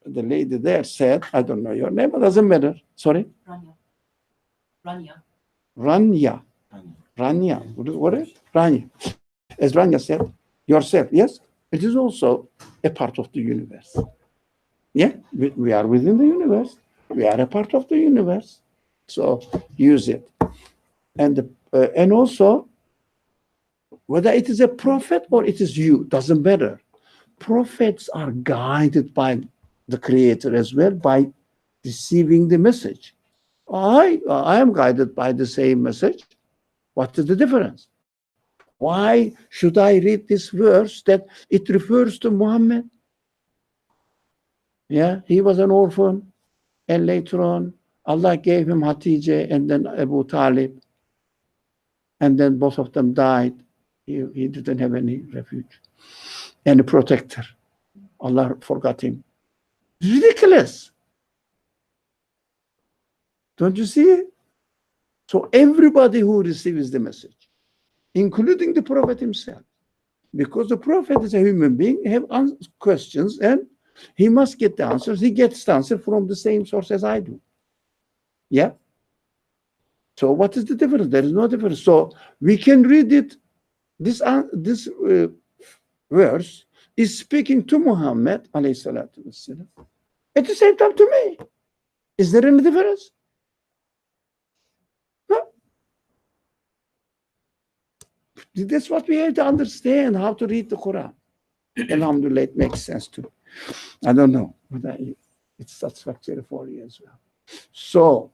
lady there said, I don't know your name, it doesn't matter. Sorry? Rania. What is Rania? As Rania said, yourself, yes, it is also a part of the universe. Yeah, we are within the universe. We are a part of the universe. So use it. And also, whether it is a prophet or it is you, doesn't matter. Prophets are guided by the Creator as well by receiving the message. I am guided by the same message. What is the difference? Why should I read this verse that it refers to Muhammad? Yeah, he was an orphan, and later on, Allah gave him Hatijah and then Abu Talib, and then both of them died. He didn't have any refuge, any protector. Allah forgot him. Ridiculous. Don't you see it? So everybody who receives the message, including the Prophet himself, because the Prophet is a human being, have questions and he must get the answers. He gets the answer from the same source as I do. Yeah? So what is the difference? There is no difference. So we can read it. This verse is speaking to Muhammad alayhi salatu wasalam, at the same time to me. Is there any difference? No. That's what we have to understand, how to read the Quran. Alhamdulillah, it makes sense to me. I don't know whether it's satisfactory for you as well. So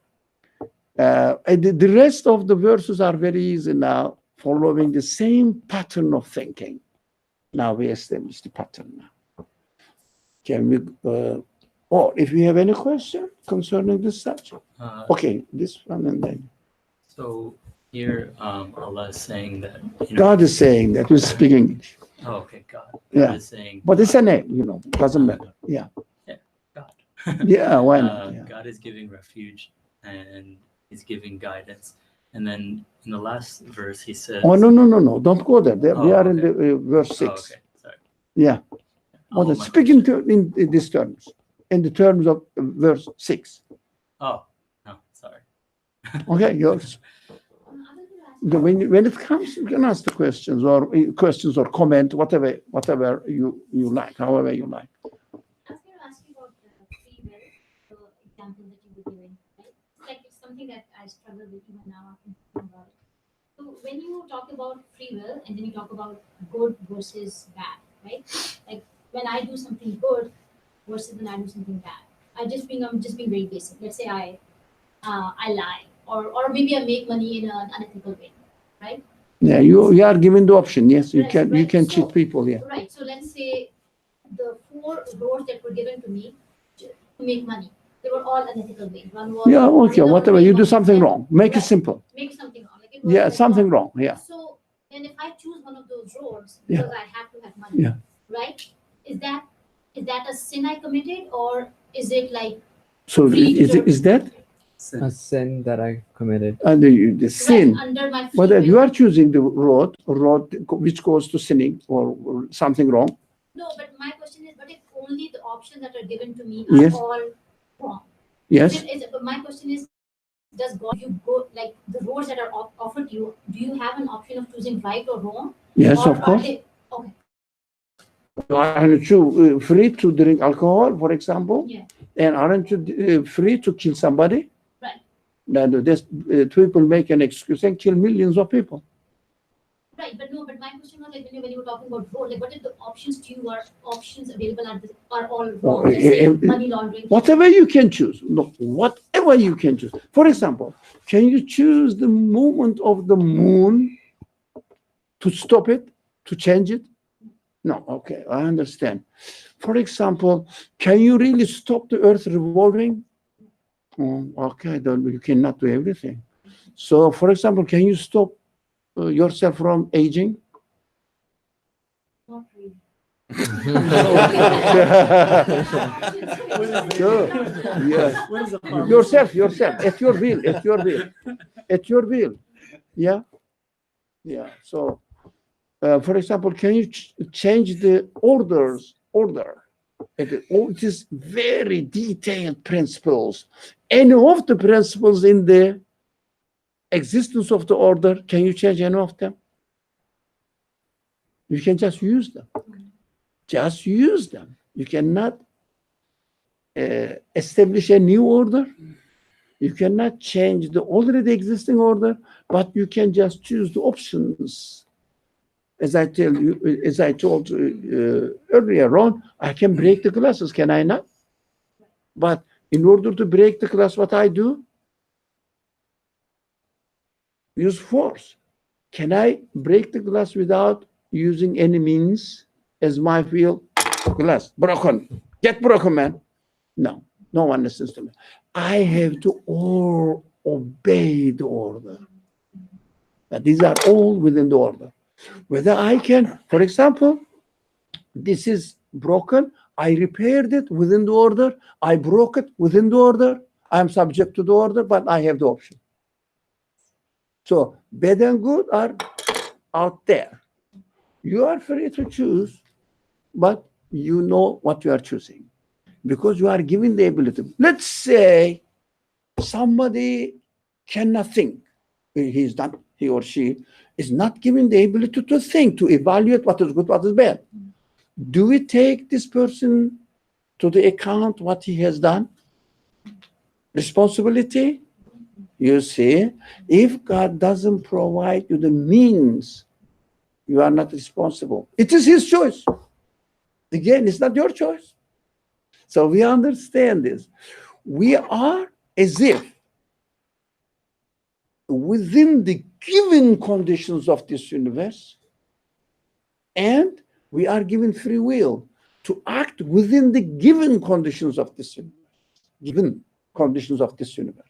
the rest of the verses are very easy now, following the same pattern of thinking. Now we establish the pattern now. Can we, or if you have any question concerning this subject? Okay, this one and then. So here, Allah is saying that. God is saying that. We speak English. Oh, okay, God. Yeah. Is saying. But it's a name, doesn't matter. Yeah. Yeah, God. Yeah, why not? Yeah. God is giving refuge and He's giving guidance. And then in the last verse, He says. Oh, no. Don't go there. We are in the verse 6. Oh, okay, sorry. Yeah. Oh, speaking in these terms, in the terms of verse 6. Oh, no, sorry. Okay, yours. When it comes, you can ask the questions or comment, whatever you like, however you like. I was going to ask you about the free will, the example that you were giving. Right? Like it's something that I struggle with even now. I'm thinking about it. So when you talk about free will and then you talk about good versus bad, right? Like when I do something good versus when I do something bad. I'm just being very basic. Let's say I lie or maybe I make money in an unethical way, right? Yeah, you are given the option. Yes, you Right, can right. cheat people. Yeah. Right. So let's say the 4 roads that were given to me to make money, they were all unethical ways. One was Okay, whatever. You do something wrong. Make it simple. Make something wrong. Like it was Yeah, like something wrong. Yeah. So then if I choose one of those roads because I have to have money, Yeah. right? Is that a sin I committed or is it like So is that? Sin. A sin that I committed. And the sin. Right, under my free Whether will. you are choosing the road which goes to sinning or something wrong. No, but my question is, what if only the options that are given to me Yes. are all wrong? Yes. But my question is, does God, you go, like the roads that are offered to you, do you have an option of choosing right or wrong? Yes, Or of are course. they- okay, Aren't you free to drink alcohol, for example? yeah, And aren't you free to kill somebody? right, Now, this people make an excuse and kill millions of people. right. But no, but my question was like when you were talking about road, like what if the options to you are options available are all wrong? Let's say money laundering. Whatever you can choose. No, whatever you can choose. For example, can you choose the movement of the moon to stop it, to change it? No, okay, I understand. For example, can you really stop the earth revolving? Oh, okay, then you cannot do everything. So, for example, can you stop yourself from aging? Not really. Sure. Yeah. Yourself, at your will, at your will. Yeah. Yeah. So, for example, can you change the order? It is very detailed principles. Any of the principles in the existence of the order, can you change any of them? You can just use them. Just use them. You cannot establish a new order. You cannot change the already existing order, but you can just choose the options. As I told you earlier on, I can break the glasses, can I not? But in order to break the glass, what I do? Use force. Can I break the glass without using any means as my field? Glass broken. Get broken, man. No, no one listens to me. I have to all obey the order. But these are all within the order. Whether I can, for example, this is broken, I repaired it within the order, I broke it within the order, I'm subject to the order, but I have the option. So bad and good are out there. You are free to choose, but you know what you are choosing because you are given the ability. Let's say somebody cannot think. He or she is not given the ability to think, to evaluate what is good, what is bad. Do we take this person to the account what he has done? Responsibility? You see, if God doesn't provide you the means, you are not responsible. It is his choice. Again, it's not your choice. So we understand this. We are as if within the given conditions of this universe, and we are given free will to act within the given conditions of this universe. Given conditions of this universe.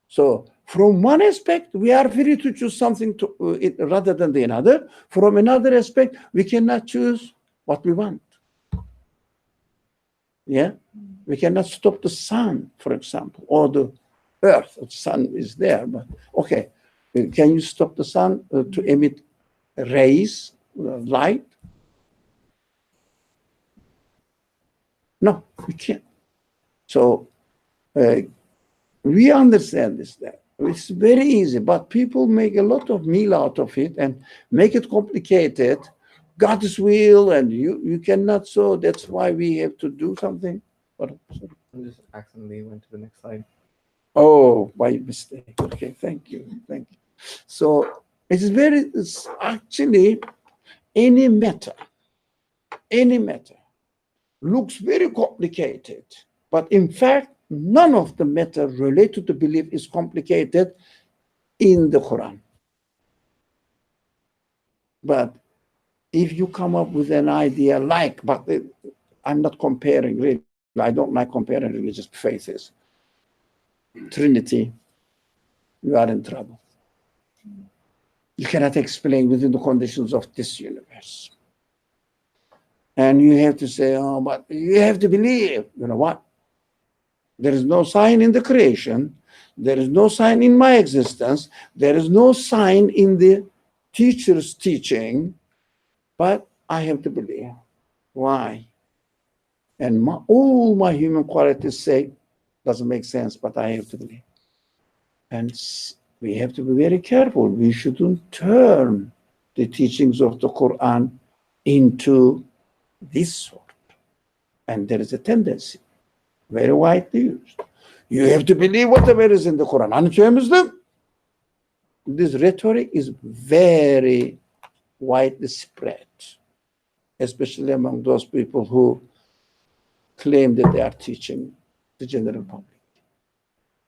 So from one aspect, we are free to choose something rather than the another. From another aspect, we cannot choose what we want. Yeah? We cannot stop the sun, for example, or the earth. The sun is there, but okay. Can you stop the sun to emit rays, light? No, we can't. So we understand this. That it's very easy, but people make a lot of meal out of it and make it complicated. God's will, and you cannot. So that's why we have to do something. I just accidentally went to the next slide. Oh, by mistake. Okay, thank you. So it's actually any matter looks very complicated, but in fact, none of the matter related to belief is complicated in the Quran. But if you come up with an idea but I'm not comparing really. I don't like comparing religious faiths. Trinity, you are in trouble. You cannot explain within the conditions of this universe. And you have to say, oh, but you have to believe. You know what? There is no sign in the creation. There is no sign in my existence. There is no sign in the teacher's teaching, but I have to believe. Why? And all my human qualities say, doesn't make sense, but I have to believe. And we have to be very careful. We shouldn't turn the teachings of the Quran into this sort. And there is a tendency, very widely used. You have to believe whatever is in the Quran. Aren't you a Muslim? This rhetoric is very widely spread, especially among those people who claim that they are teaching the general public.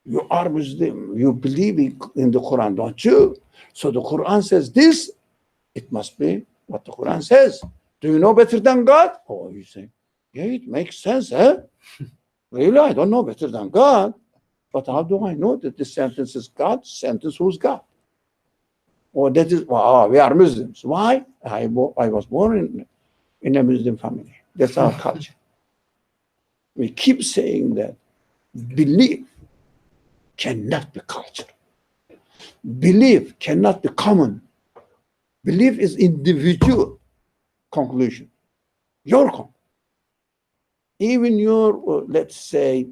You are Muslim. You believe in the Quran, don't you? So the Quran says this, it must be what the Quran says. Do you know better than God? Oh, you say, yeah, it makes sense, eh? Really, I don't know better than God. But how do I know that this sentence is God's sentence? Who's God? Or that is, well, we are Muslims. Why? I was born in a Muslim family. That's our culture. We keep saying that belief cannot be culture. Belief cannot be common. Belief is individual conclusion. Your conclusion. Even your, let's say,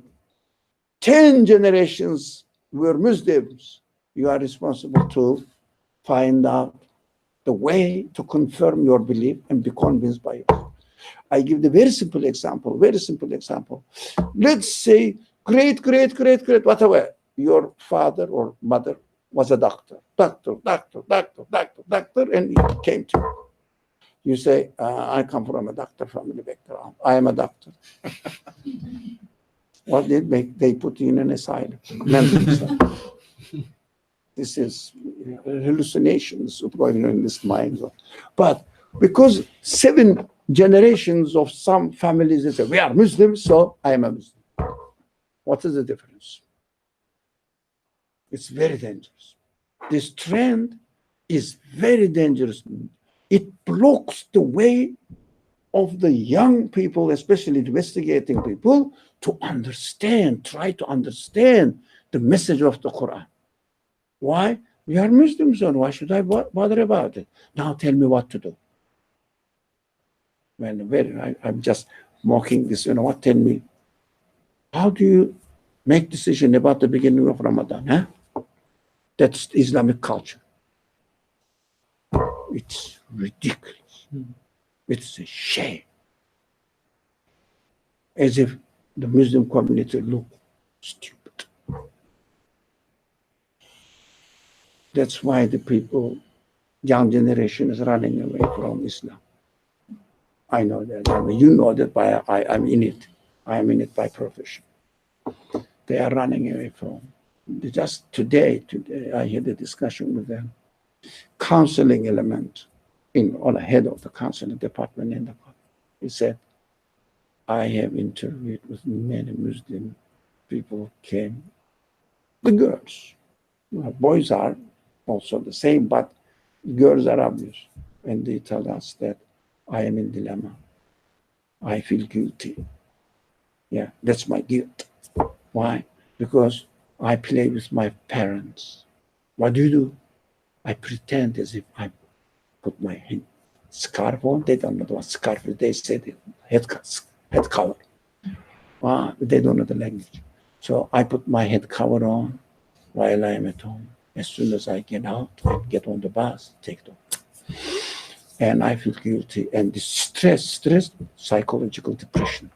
10 generations were Muslims. You are responsible to find out the way to confirm your belief and be convinced by yourself. I give the very simple example. Let's say great, whatever, your father or mother was a doctor, and he came to you. You say, I come from a doctor family background. I am a doctor. What did they put you in an asylum? This is hallucinations going on in this mind. But because 7 generations of some families, they say, we are Muslims, so I am a Muslim. What is the difference? It's very dangerous. This trend is very dangerous. It blocks the way of the young people, especially investigating people, to understand, try to understand the message of the Quran. Why? We are Muslims, so why should I bother about it? Now tell me what to do. I'm just mocking this, what, tell me. How do you make decision about the beginning of Ramadan? Huh? That's Islamic culture. It's ridiculous. It's a shame. As if the Muslim community look stupid. That's why the people, young generation is running away from Islam. I know that. I mean, you know that I'm in it. I'm in it by profession. They are running away from. Just today, I had a discussion with them. Counseling element on the head of the counseling department in the college. He said, I have interviewed with many Muslim people came. The girls, boys are also the same, but girls are obvious. And they tell us that I am in dilemma. I feel guilty. Yeah, that's my guilt. Why? Because I play with my parents. What do? I pretend as if I put my head scarf on. They don't know what scarf is. They say the head cover. They don't know the language. So I put my head cover on while I am at home. As soon as I get out and get on the bus, take it off. And I feel guilty. And the stress, psychological depression.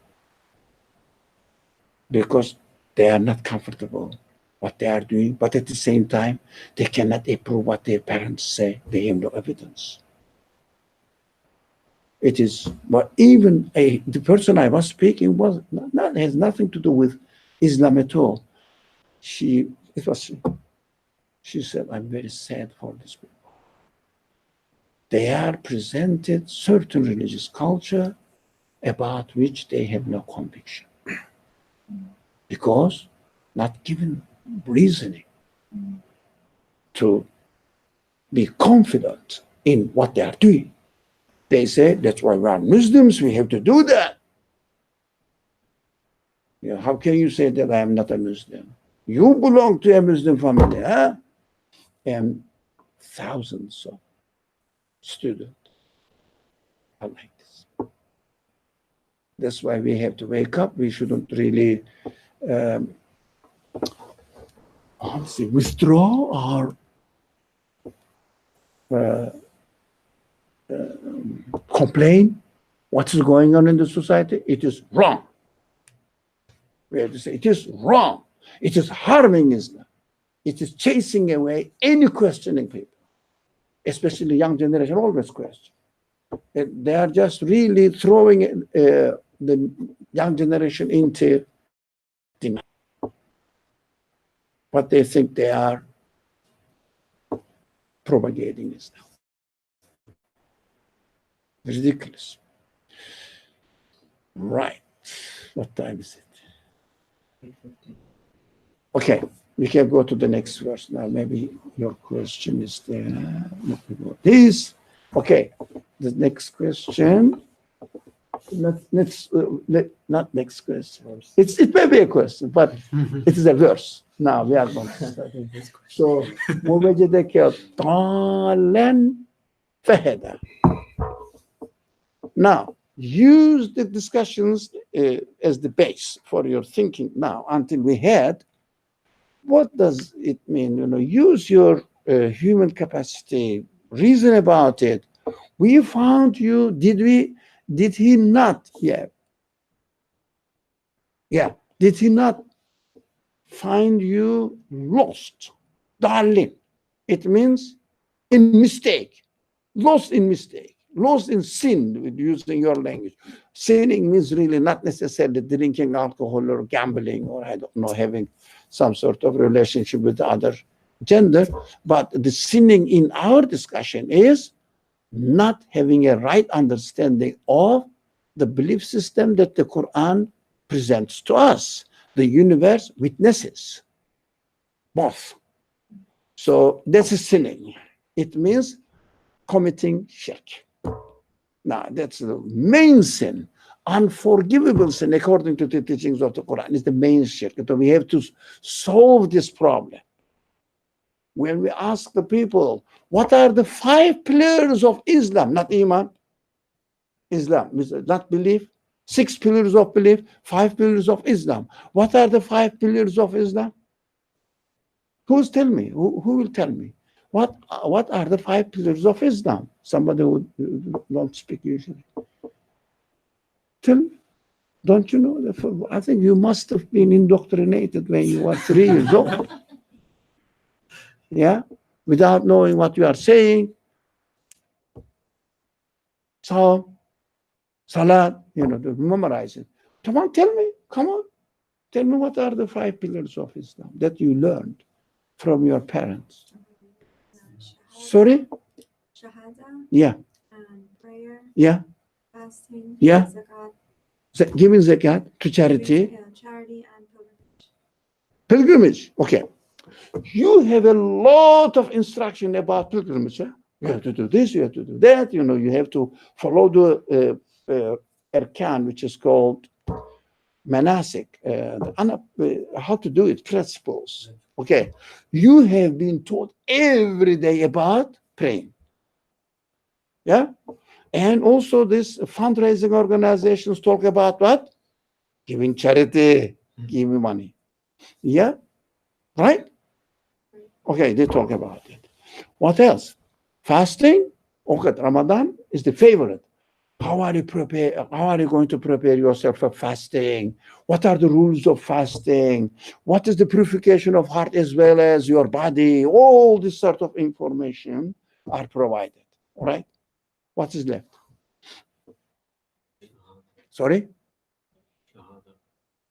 Because they are not comfortable what they are doing, but at the same time, they cannot approve what their parents say. They have no evidence. It is, but even the person I was speaking has nothing to do with Islam at all. She said, I'm very sad for these people. They are presented certain religious culture about which they have no conviction. Because not given reasoning to be confident in what they are doing. They say, that's why we are Muslims, we have to do that. Yeah, how can you say that I am not a Muslim? You belong to a Muslim family, huh? And thousands of students are like this. That's why we have to wake up. We shouldn't really withdraw our complain what is going on in the society. It is wrong. We have to say it is wrong. It is harming Islam. It is chasing away any questioning people, especially the young generation always question. They are just really throwing the young generation into denial. But they think they are propagating Islam. Ridiculous. Right. What time is it? Okay, we can go to the next verse now. Maybe your question is there. Let me go. This. Okay, the next question. Not next question. It may be a question, but it is a verse. Now we are going to study this. So, وَوَجَدَكَ ضَالًّا فَهَدَى. Now, use the discussions as the base for your thinking now until we had what does it mean? Use your human capacity, reason about it. We found you, did he not? Yeah. Did he not find you lost? Darling. It means in mistake. Lost in mistake. Lost in sin, with using your language. Sinning means really not necessarily drinking alcohol or gambling or I don't know, having some sort of relationship with the other gender. But the sinning in our discussion is not having a right understanding of the belief system that the Quran presents to us. The universe witnesses both. So this is sinning. It means committing shirk. Now, that's the main sin. Unforgivable sin, according to the teachings of the Quran, is the main shirk. So we have to solve this problem. When we ask the people, what are the 5 pillars of Islam? Not Iman. Islam, not belief. 6 pillars of belief, 5 pillars of Islam. What are the 5 pillars of Islam? Who's tell me? Who will tell me? What are the 5 pillars of Islam? Somebody who don't speak usually. Tell me. Don't you know? I think you must have been indoctrinated when you were 3 years old. Yeah? Without knowing what you are saying. So, Salat, memorize it. Come on, tell me. Come on. Tell me what are the 5 pillars of Islam that you learned from your parents. Sorry? Shahada. Yeah. Prayer. Yeah. Fasting. Yeah. Zakat. Giving zakat to charity. Charity and pilgrimage. Pilgrimage. Okay. You have a lot of instruction about pilgrimage. Huh? You have to do this, you have to do that. You have to follow the arkan, which is called manasik, how to do it, principles. Okay. You have been taught every day about praying. Yeah. And also this fundraising organizations talk about what? Giving charity, giving money. Yeah. Right? Okay, they talk about it. What else? Fasting? Okay, Ramadan is the favorite. How are you going to prepare yourself for fasting? What are the rules of fasting? What is the purification of heart as well as your body? All this sort of information are provided. All right? What is left? Sorry?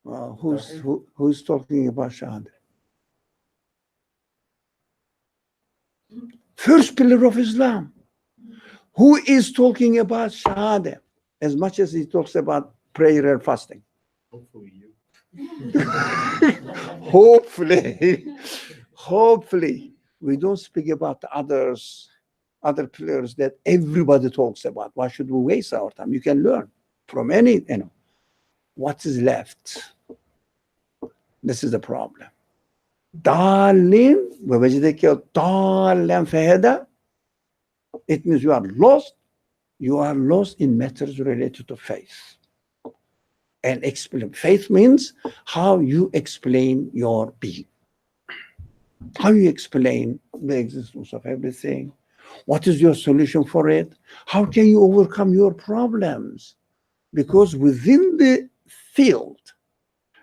Who's talking about Shahada? First pillar of Islam. Who is talking about Shahada as much as he talks about prayer and fasting? Hopefully you. Hopefully. We don't speak about the other pillars that everybody talks about. Why should we waste our time? You can learn from any, what is left. This is the problem. Dalin, feheda. It means you are lost. You are lost in matters related to faith. And explain. Faith means how you explain your being. How you explain the existence of everything. What is your solution for it? How can you overcome your problems? Because within the field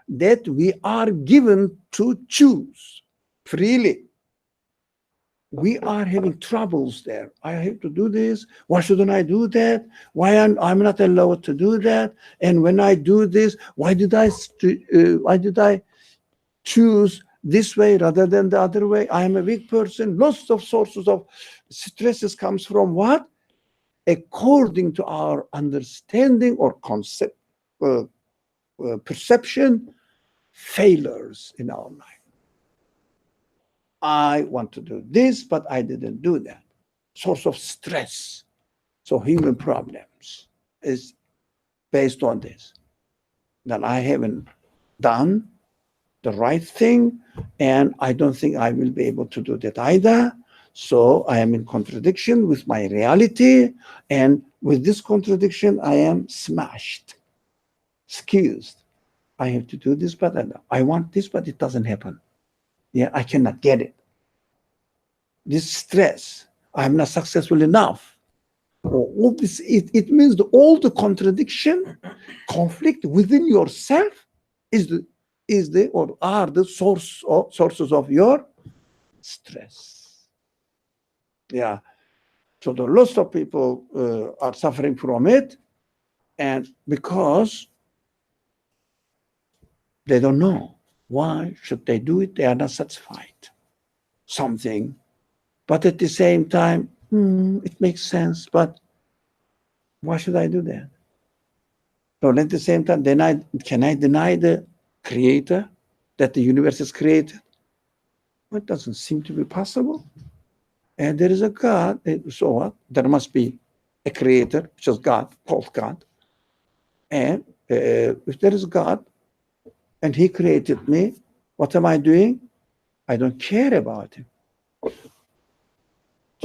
that we are given to choose freely, we are having troubles there. I have to do this. Why shouldn't I do that? Why I'm not allowed to do that? And when I do this, why did I choose this way rather than the other way? I am a weak person. Lots of sources of stresses comes from what? According to our understanding or concept, perception, failures in our life. I want to do this, but I didn't do that. Source of stress. So human problems is based on this. That I haven't done the right thing, and I don't think I will be able to do that either. So I am in contradiction with my reality, and with this contradiction, I am smashed, excused. I have to do this, but I want this, but it doesn't happen. Yeah, I cannot get it. This stress, I'm not successful enough. All this, it means all the contradiction, conflict within yourself are the sources of your stress. Yeah. So the lots of people are suffering from it, and because they don't know why should they do it, they are not satisfied. Something, but at the same time, it makes sense. But why should I do that? But at the same time, can I deny the Creator that the universe is created? Well, it doesn't seem to be possible. And there is a God, so what? There must be a Creator, which is God, called God. And if there is God, and He created me, what am I doing? I don't care about Him. Do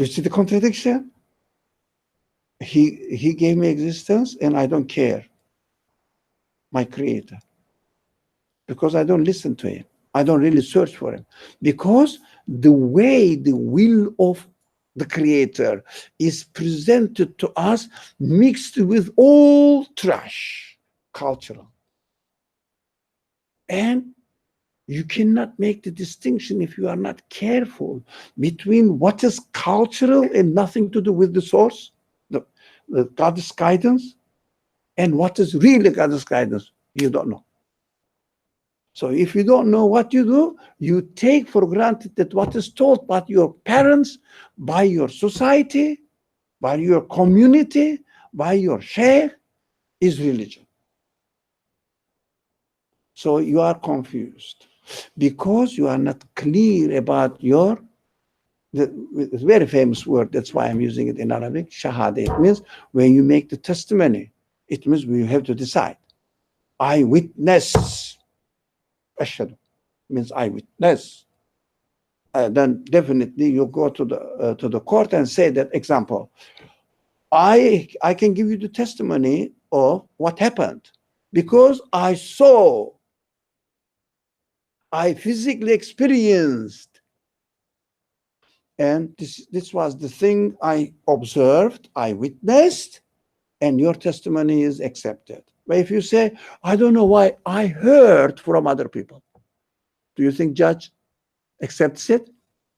you see the contradiction? He gave me existence, and I don't care. My Creator. Because I don't listen to Him. I don't really search for Him. Because the way the will of the Creator is presented to us mixed with all trash, cultural. And you cannot make the distinction if you are not careful between what is cultural and nothing to do with the source, the God's guidance, and what is really God's guidance. You don't know. So if you don't know what you do, you take for granted that what is taught by your parents, by your society, by your community, by your sheikh is religion. So you are confused because you are not clear about the very famous word, that's why I'm using it in Arabic, shahada. It means when you make the testimony, it means you have to decide. I witness. Ashhadu means I witness. Then definitely you go to the court and say that, example, I can give you the testimony of what happened because I saw, I physically experienced, and this was the thing I observed, I witnessed, and your testimony is accepted. But if you say, I don't know why, I heard from other people, do you think judge accepts it?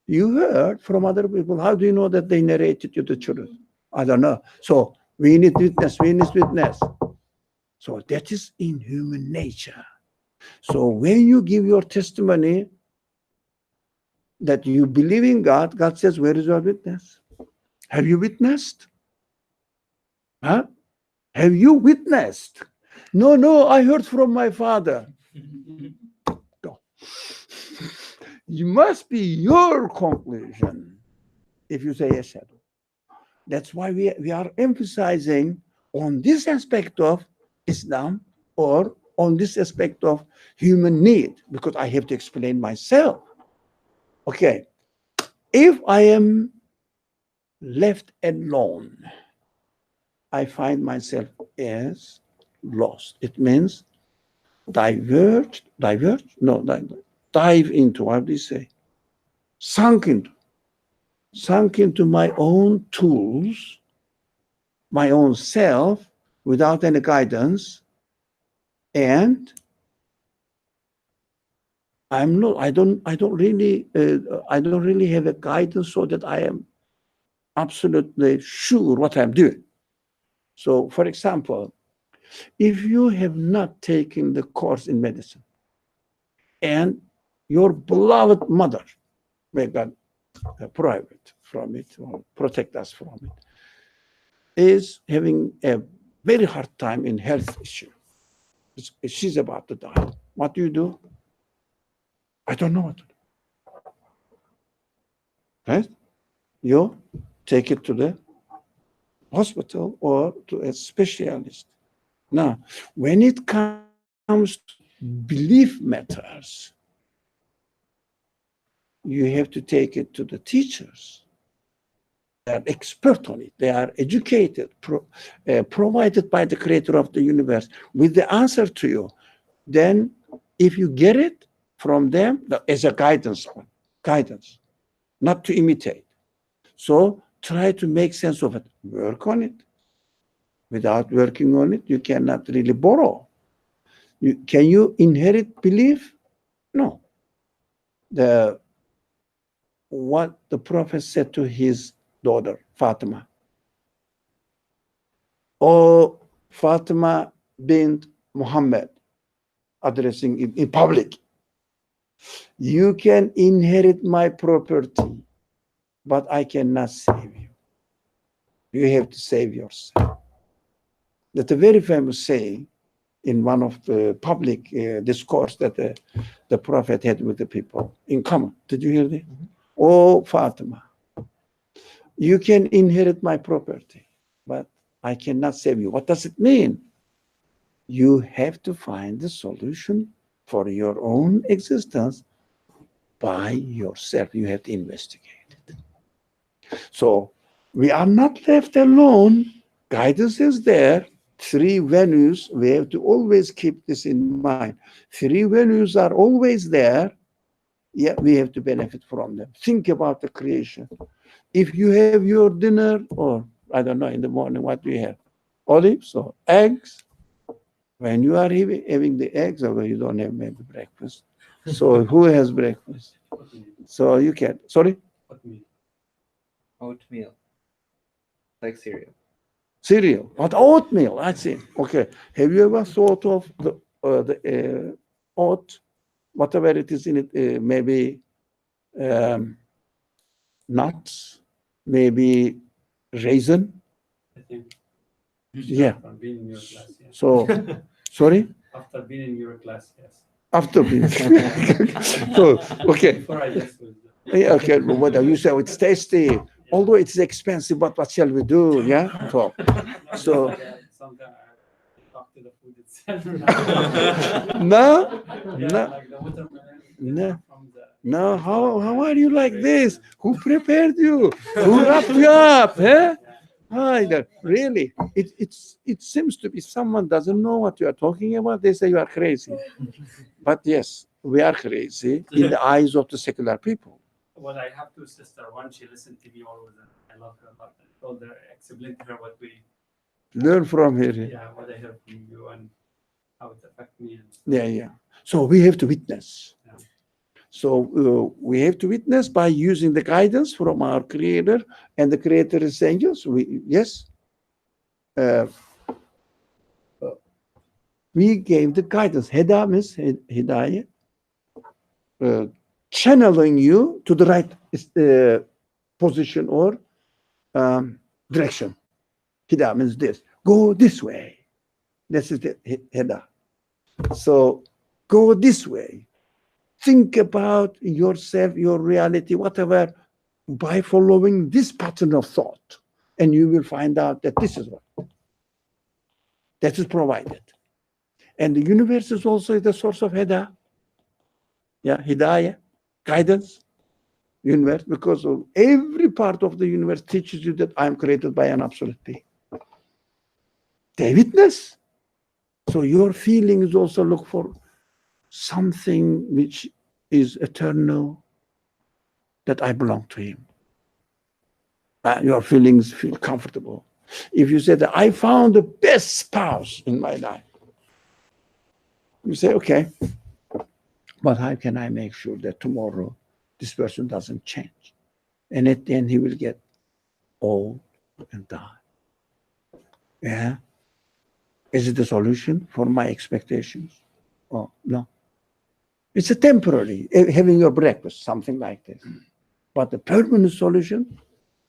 You heard from other people. How do you know that they narrated you the truth? I don't know. So we need witness. So that is in human nature. So when you give your testimony that you believe in God, God says, where is your witness? Have you witnessed? Huh? Have you witnessed? No, I heard from my father. No. You must be your conclusion if you say yes. That's why we are emphasizing on this aspect of Islam or on this aspect of human need, because I have to explain myself. Okay, if I am left alone, I find myself as lost. It means dive into, what do you say? Sunk into my own tools, my own self, without any guidance, and I don't really have a guidance so that I am absolutely sure what I'm doing. So, for example, if you have not taken the course in medicine, and your beloved mother, may God private from it or protect us from it, is having a very hard time in health issue. She's about to die. What do? I don't know what to do. Right? You take it to the hospital or to a specialist. Now, when it comes to belief matters, you have to take it to the teachers. They are expert on it. They are educated, provided by the creator of the universe with the answer to you. Then, if you get it from them, as a guidance, not to imitate. So try to make sense of it. Work on it. Without working on it, you cannot really borrow. Can you inherit belief? No. What the Prophet said to his daughter, Fatima. Oh, Fatima bint Muhammad, addressing in public. You can inherit my property, but I cannot save you. You have to save yourself. That's a very famous saying in one of the public discourse that the Prophet had with the people in common. Did you hear that? Mm-hmm. Oh, Fatima, you can inherit my property, but I cannot save you. What does it mean? You have to find the solution for your own existence by yourself. You have to investigate it. So we are not left alone. Guidance is there. 3 venues, we have to always keep this in mind. 3 venues are always there, yet we have to benefit from them. Think about the creation. If you have your dinner, or I don't know, in the morning, what do you have? Olives or eggs? When you are having the eggs, or you don't have maybe breakfast. So who has breakfast? So you can, sorry? Oatmeal. Like cereal. Cereal, but oatmeal, I see. Okay. Have you ever thought of the oat, whatever it is in it, maybe nuts, maybe raisin? I think. Yeah. After being in your class, yes. So, sorry? After being in your class, yes. After being. So, okay. Before I guess with Yeah, okay, but what you say, it's tasty. Although it's expensive, but what shall we do? Yeah. So sometimes I talk to the food itself. no, Yeah, no, like the watermelon. no, From the, no. How are you like this? Who prepared you? Who wrapped you up? Huh? Really? It seems to be someone doesn't know what you are talking about. They say you are crazy. But yes, we are crazy in the eyes of the secular people. Well, I have 2 sisters. One, she listened to me always, and I love her a lot. I told her, explain to her what we Learn from here. yeah, what I heard from you and how it affects me. Yeah. So we have to witness. Yeah. So we have to witness by using the guidance from our Creator, and the Creator is saying, yes, we gave the guidance. Heda means hidayah, channeling you to the right position or direction. Hida means this. Go this way. This is the hida. So go this way. Think about yourself, your reality, whatever, by following this pattern of thought. And you will find out that this is what that is provided. And the universe is also the source of hidayah. Yeah, hidayah, guidance, universe, because of every part of the universe teaches you that I am created by an absolute being. They witness. So your feelings also look for something which is eternal, that I belong to him. Your feelings feel comfortable. If you say that I found the best spouse in my life, you say, okay, but how can I make sure that tomorrow this person doesn't change? And at the end he will get old and die. Yeah. Is it the solution for my expectations? Oh, no. It's a temporary, having your breakfast, something like this. But the permanent solution,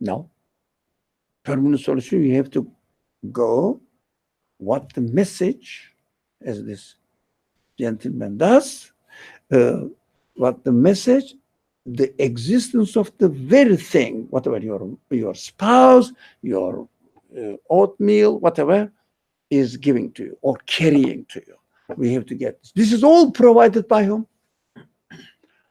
no. Permanent solution, you have to go what the message, as this gentleman does, what the message, the existence of the very thing, whatever your spouse, your oatmeal, whatever, is giving to you or carrying to you. We have to get this. This is all provided by whom?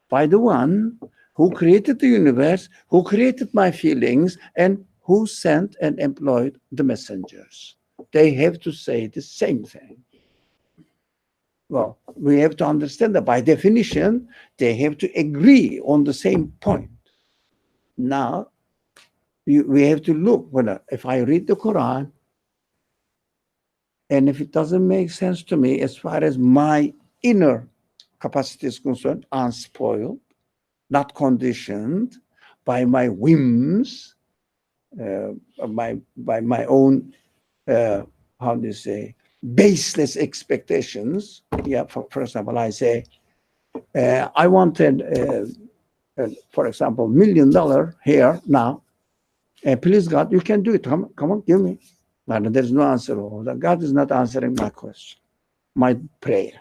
By the one who created the universe, who created my feelings, and who sent and employed the messengers. They have to say the same thing. Well, we have to understand that by definition, they have to agree on the same point. Now, we have to look, if I read the Quran, and if it doesn't make sense to me as far as my inner capacity is concerned, unspoiled, not conditioned by my whims, by my own, how do you say, baseless expectations. Yeah, for example, I say, I wanted, for example, $1 million here now. Please, God, you can do it. Come on, give me. But there's no answer. God is not answering my question, my prayer.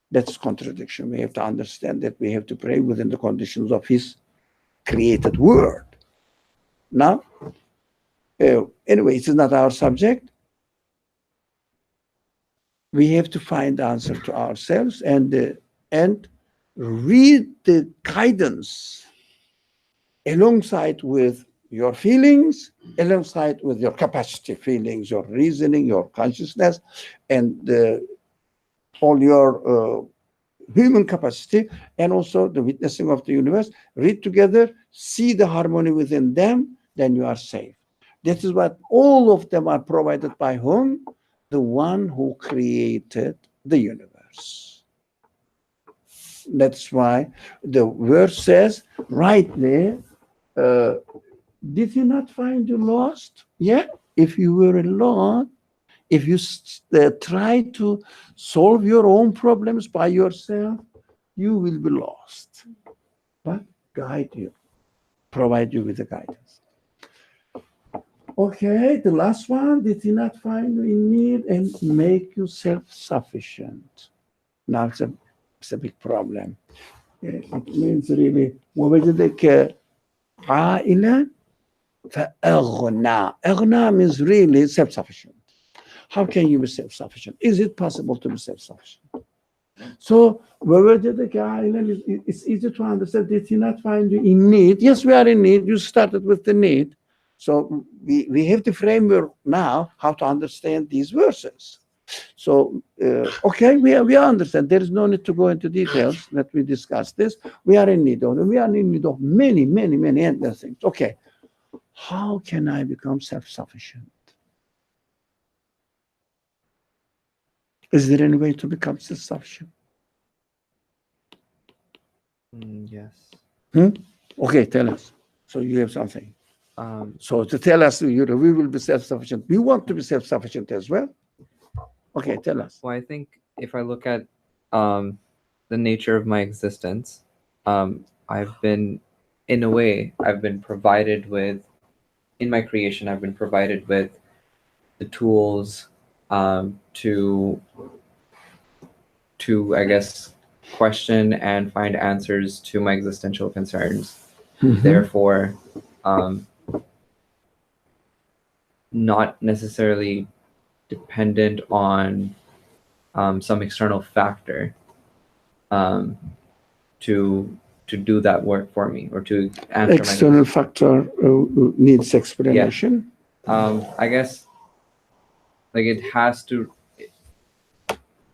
That's contradiction. We have to understand that we have to pray within the conditions of His created word. Now, anyway, it is not our subject. We have to find the answer to ourselves and read the guidance alongside with your feelings, alongside with your capacity feelings, your reasoning, your consciousness, and all your human capacity, and also the witnessing of the universe. Read together, see the harmony within them, then you are safe. That is what all of them are provided by whom? The one who created the universe. That's why the verse says right there, did He not find you lost? Yeah, if you were alone, if you try to solve your own problems by yourself, you will be lost. But guide you, provide you with the guidance. Okay, the last one, did He not find you in need and make you self-sufficient? Now it's a big problem. It means really, وَوَجَدَكَ عَائِلًا فَأَغْنَى. أغنى means really self-sufficient. How can you be self-sufficient? Is it possible to be self-sufficient? So, it's easy to understand. Did He not find you in need? Yes, we are in need. You started with the need. So we have the framework now how to understand these verses. So, okay, we understand. There is no need to go into details that we discussed this. We are in need of them. We are in need of many, many, many endless things. Okay, how can I become self-sufficient? Is there any way to become self-sufficient? Yes. Okay, tell us. So you have something. So to tell us, we will be self-sufficient. We want to be self-sufficient as well. Okay, tell us. Well, I think if I look at the nature of my existence, I've been provided with, in my creation, I've been provided with the tools to I guess, question and find answers to my existential concerns. Therefore, not necessarily dependent on some external factor to do that work for me or to answer External factor needs explanation. I guess like it has to.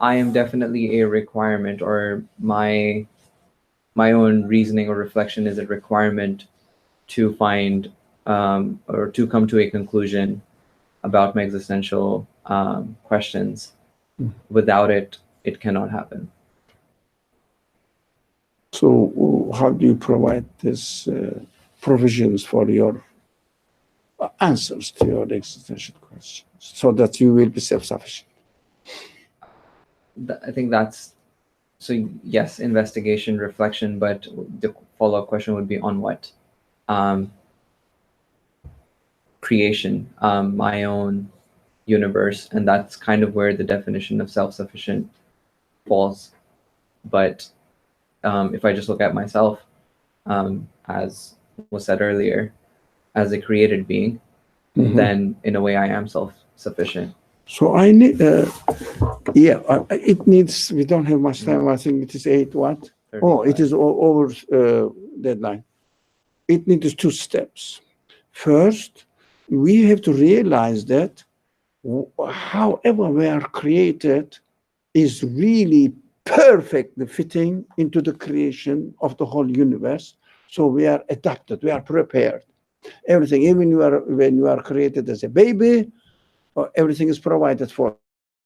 I am definitely a requirement, or my own reasoning or reflection is a requirement to find or to come to a conclusion about my existential questions. Without it, it cannot happen. So how do you provide this provisions for your answers to your existential questions so that you will be self-sufficient? I think that's, so yes, investigation, reflection, but the follow-up question would be on what? Creation, my own universe, and that's kind of where the definition of self-sufficient falls. But if I just look at myself, as was said earlier, as a created being, then in a way I am self-sufficient. So I need, it needs, we don't have much time. I think it is 8 what? 35. Oh, it is over deadline. It needs 2 steps. First, we have to realize that however we are created is really perfectly fitting into the creation of the whole universe. So we are adapted, we are prepared. Everything, even when you are created as a baby, everything is provided for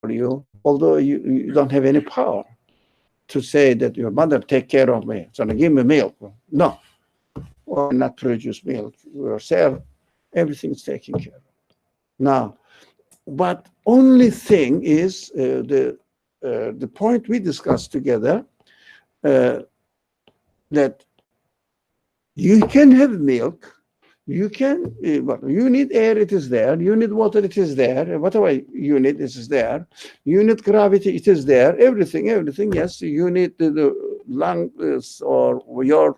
you, although you don't have any power to say that your mother take care of me, so give me milk. No, or not produce milk yourself. Everything is taken care of. Now, but only thing is the point we discussed together, that you can have milk, you can, you need air, it is there. You need water, it is there. Whatever you need, it is there. You need gravity, it is there. Everything, yes. You need the lungs or your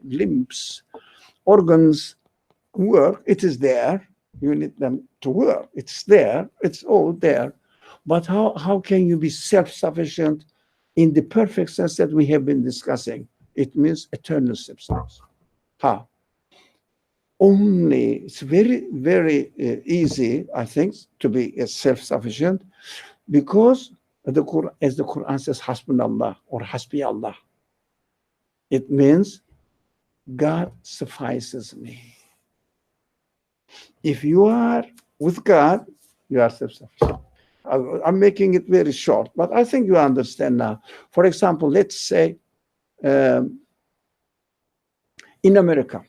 limbs, organs work, it is there. You need them to work. It's there. It's all there. But how can you be self-sufficient in the perfect sense that we have been discussing? It means eternal substance. How? Only, it's very, very easy, I think, to be self-sufficient because as the Quran says, Hasbunallah or Hasbi Allah. It means God suffices me. If you are with God, you are self-sufficient. I'm making it very short, but I think you understand now. For example, let's say in America,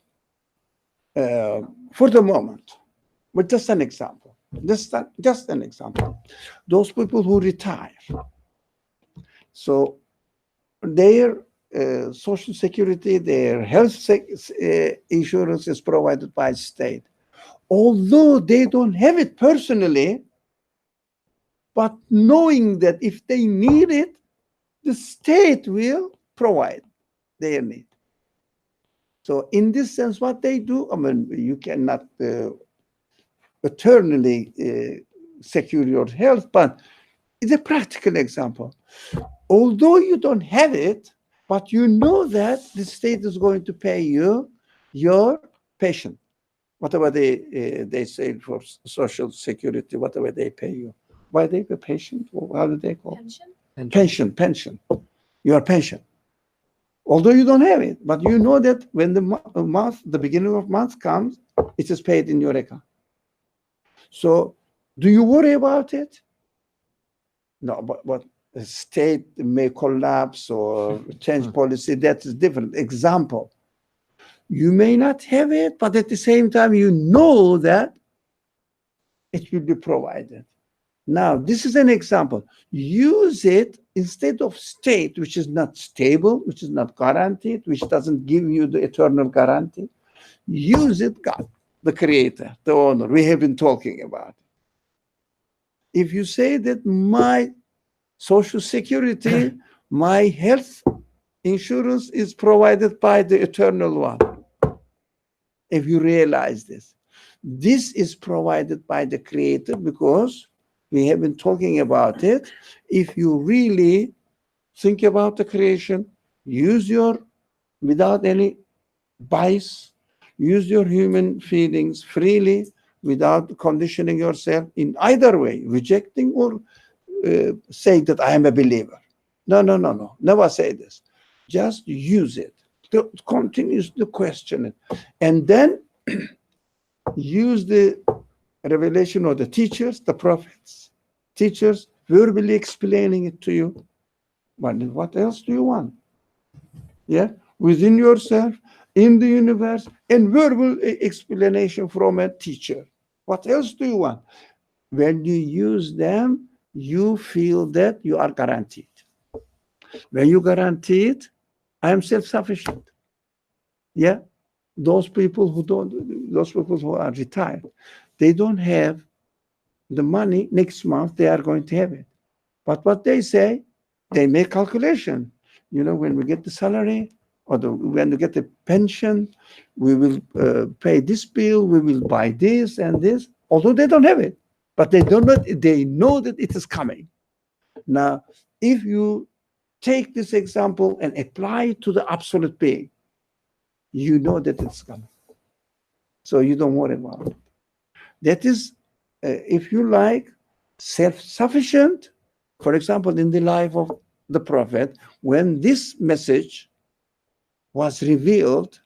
for the moment, but just an example, just an example, those people who retire, so their social security, their health insurance is provided by state. Although they don't have it personally, but knowing that if they need it, the state will provide their need. So in this sense, what they do, I mean, you cannot eternally secure your health, but it's a practical example. Although you don't have it, but you know that the state is going to pay you your pension, whatever they say for social security, whatever they pay you. Why they pay pension? How do they call it? Pension. Your pension. Although you don't have it, but you know that when the beginning of month comes, it is paid in your account. So do you worry about it? No, but the state may collapse or change policy. That is different. Example. You may not have it, but at the same time, you know that it will be provided. Now, this is an example. Use it instead of state, which is not stable, which is not guaranteed, which doesn't give you the eternal guarantee. Use it, God, the creator, the owner. We have been talking about it. If you say that my social security, my health insurance is provided by the eternal one, if you realize this is provided by the creator because We have been talking about it. If you really think about the creation, use your, without any bias, use your human feelings freely without conditioning yourself in either way, rejecting or saying that I am a believer. No. Never say this. Just use it. Continuously question it. And then use the revelation of the teachers, the prophets, teachers verbally explaining it to you. But what else do you want? Yeah, within yourself, in the universe, and verbal explanation from a teacher. What else do you want? When you use them, you feel that you are guaranteed. When you guarantee it, I am self-sufficient. Yeah, those people who are retired, they don't have the money next month. They are going to have it. But what they say, they make calculation. You know, when we get the salary or when we get the pension, we will pay this bill. We will buy this and this. Although they don't have it, but they don't know. They know that it is coming. Now, if you take this example and apply it to the absolute being, you know that it's coming. So you don't worry about it. That is, if you like, self-sufficient. For example, in the life of the Prophet, when this message was revealed,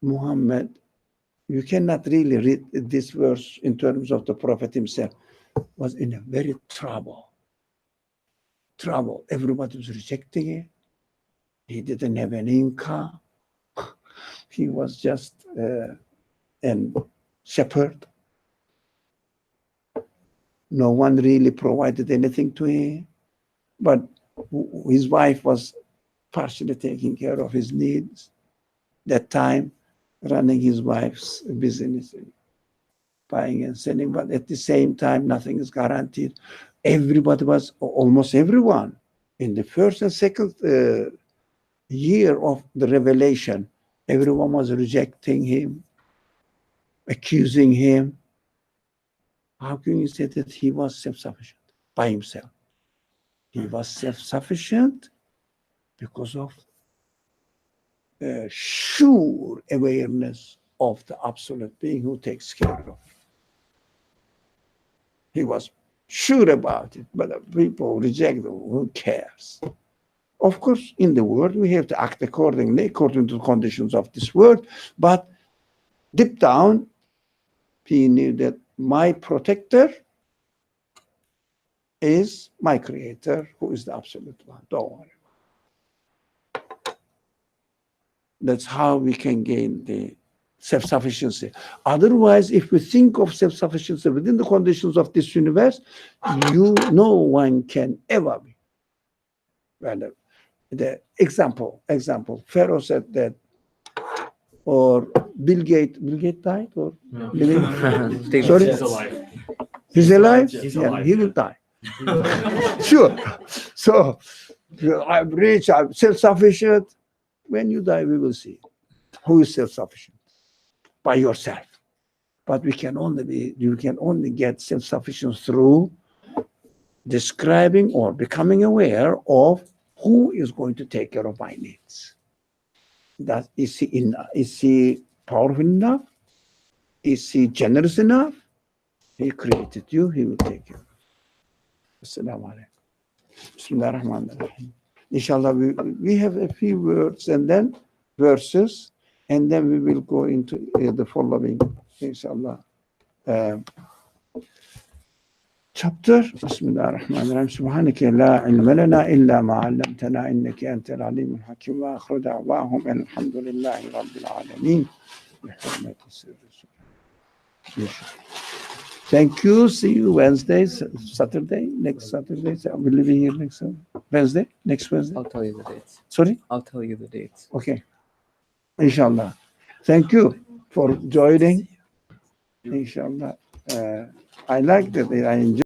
Muhammad, you cannot really read this verse in terms of the Prophet himself, was in a very trouble. Everybody was rejecting it. He didn't have any income. He was just a shepherd. No one really provided anything to him. But his wife was partially taking care of his needs. That time, running his wife's business, buying and selling. But at the same time, nothing is guaranteed. Everybody was, almost everyone, in the first and second year of the revelation, everyone was rejecting him, accusing him. How can you say that he was self-sufficient by himself? He was self-sufficient because of sure awareness of the absolute being who takes care of him. He was sure about it, but people reject him. Who cares? Of course, in the world, we have to act accordingly, according to the conditions of this world, but deep down, he knew that my protector is my creator, who is the absolute one. Don't worry. That's how we can gain the self-sufficiency. Otherwise, if we think of self-sufficiency within the conditions of this universe, no one can ever be. Well, the example, Pharaoh said that, or Bill Gates died, or No. Sorry? He's alive. He's alive? He's Yeah, alive. he will die. Sure. So I'm rich, I'm self-sufficient. When you die, we will see who is self-sufficient by yourself. But you can only get self-sufficient through describing or becoming aware of who is going to take care of my needs. Is he powerful enough? Is he generous enough? He created you, he will take care of you. Assalamu alaikum. Bismillah ar-Rahman ar-Rahim. Inshallah, we have a few words and then verses, and then we will go into the following, inshallah, chapter. Bismillah ar-Rahman ar-Rahim. Subhanaka la ilma lana illa ma 'allamtana innaka antal alimul hakim wa akhiru da'wahum alhamdulillahi rabbil alamin. Thank you. See you Wednesday, Saturday, next Saturday. We'll be here next Wednesday, next Wednesday. I'll tell you the dates. Sorry? I'll tell you the dates. Okay. Inshallah. Thank you for joining. Inshallah. I like that. I enjoy.